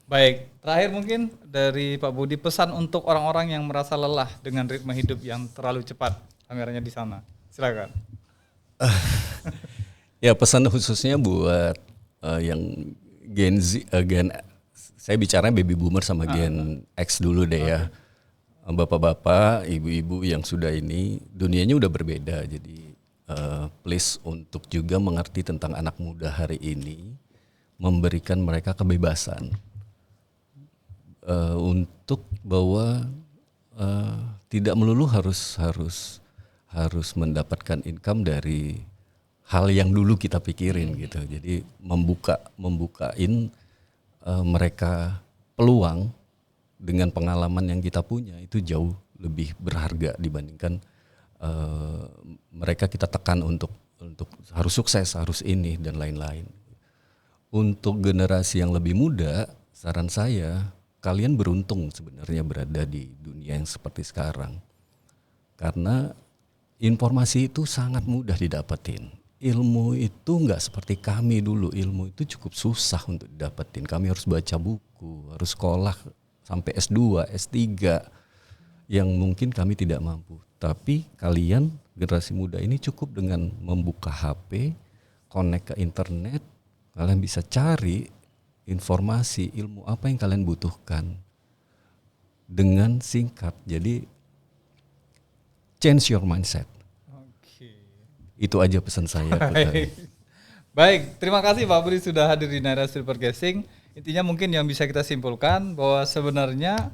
Baik, terakhir mungkin dari Pak Budi, pesan untuk orang-orang yang merasa lelah dengan ritme hidup yang terlalu cepat. Kameranya di sana. Silakan. Ya pesan khususnya buat yang Gen Z, saya bicara baby boomer sama Gen X dulu deh ya. Bapak-bapak, ibu-ibu yang sudah ini, dunianya udah berbeda. Jadi please untuk juga mengerti tentang anak muda hari ini, memberikan mereka kebebasan untuk bahwa tidak melulu harus mendapatkan income dari hal yang dulu kita pikirin gitu. Jadi membukain mereka peluang dengan pengalaman yang kita punya itu jauh lebih berharga dibandingkan mereka kita tekan untuk harus sukses, harus ini dan lain-lain. Untuk generasi yang lebih muda, saran saya, kalian beruntung sebenarnya berada di dunia yang seperti sekarang. Karena informasi itu sangat mudah didapetin. Ilmu itu nggak seperti kami dulu, ilmu itu cukup susah untuk didapetin. Kami harus baca buku, harus sekolah sampai S2, S3 yang mungkin kami tidak mampu. Tapi kalian generasi muda ini cukup dengan membuka HP, connect ke internet, kalian bisa cari informasi, ilmu apa yang kalian butuhkan dengan singkat. Jadi change your mindset. Oke. Itu aja pesan saya. Baik, terima kasih Pak Budi sudah hadir di Naira Street Podcasting. Intinya mungkin yang bisa kita simpulkan bahwa sebenarnya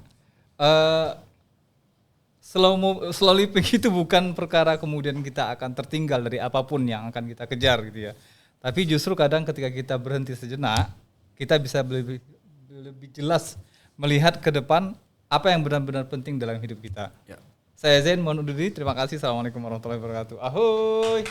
slow living itu bukan perkara kemudian kita akan tertinggal dari apapun yang akan kita kejar gitu ya. Tapi justru kadang ketika kita berhenti sejenak, kita bisa lebih jelas melihat ke depan apa yang benar-benar penting dalam hidup kita. Ya. Saya Zain, mohon undur diri. Terima kasih. Assalamualaikum warahmatullahi wabarakatuh. Ahoy.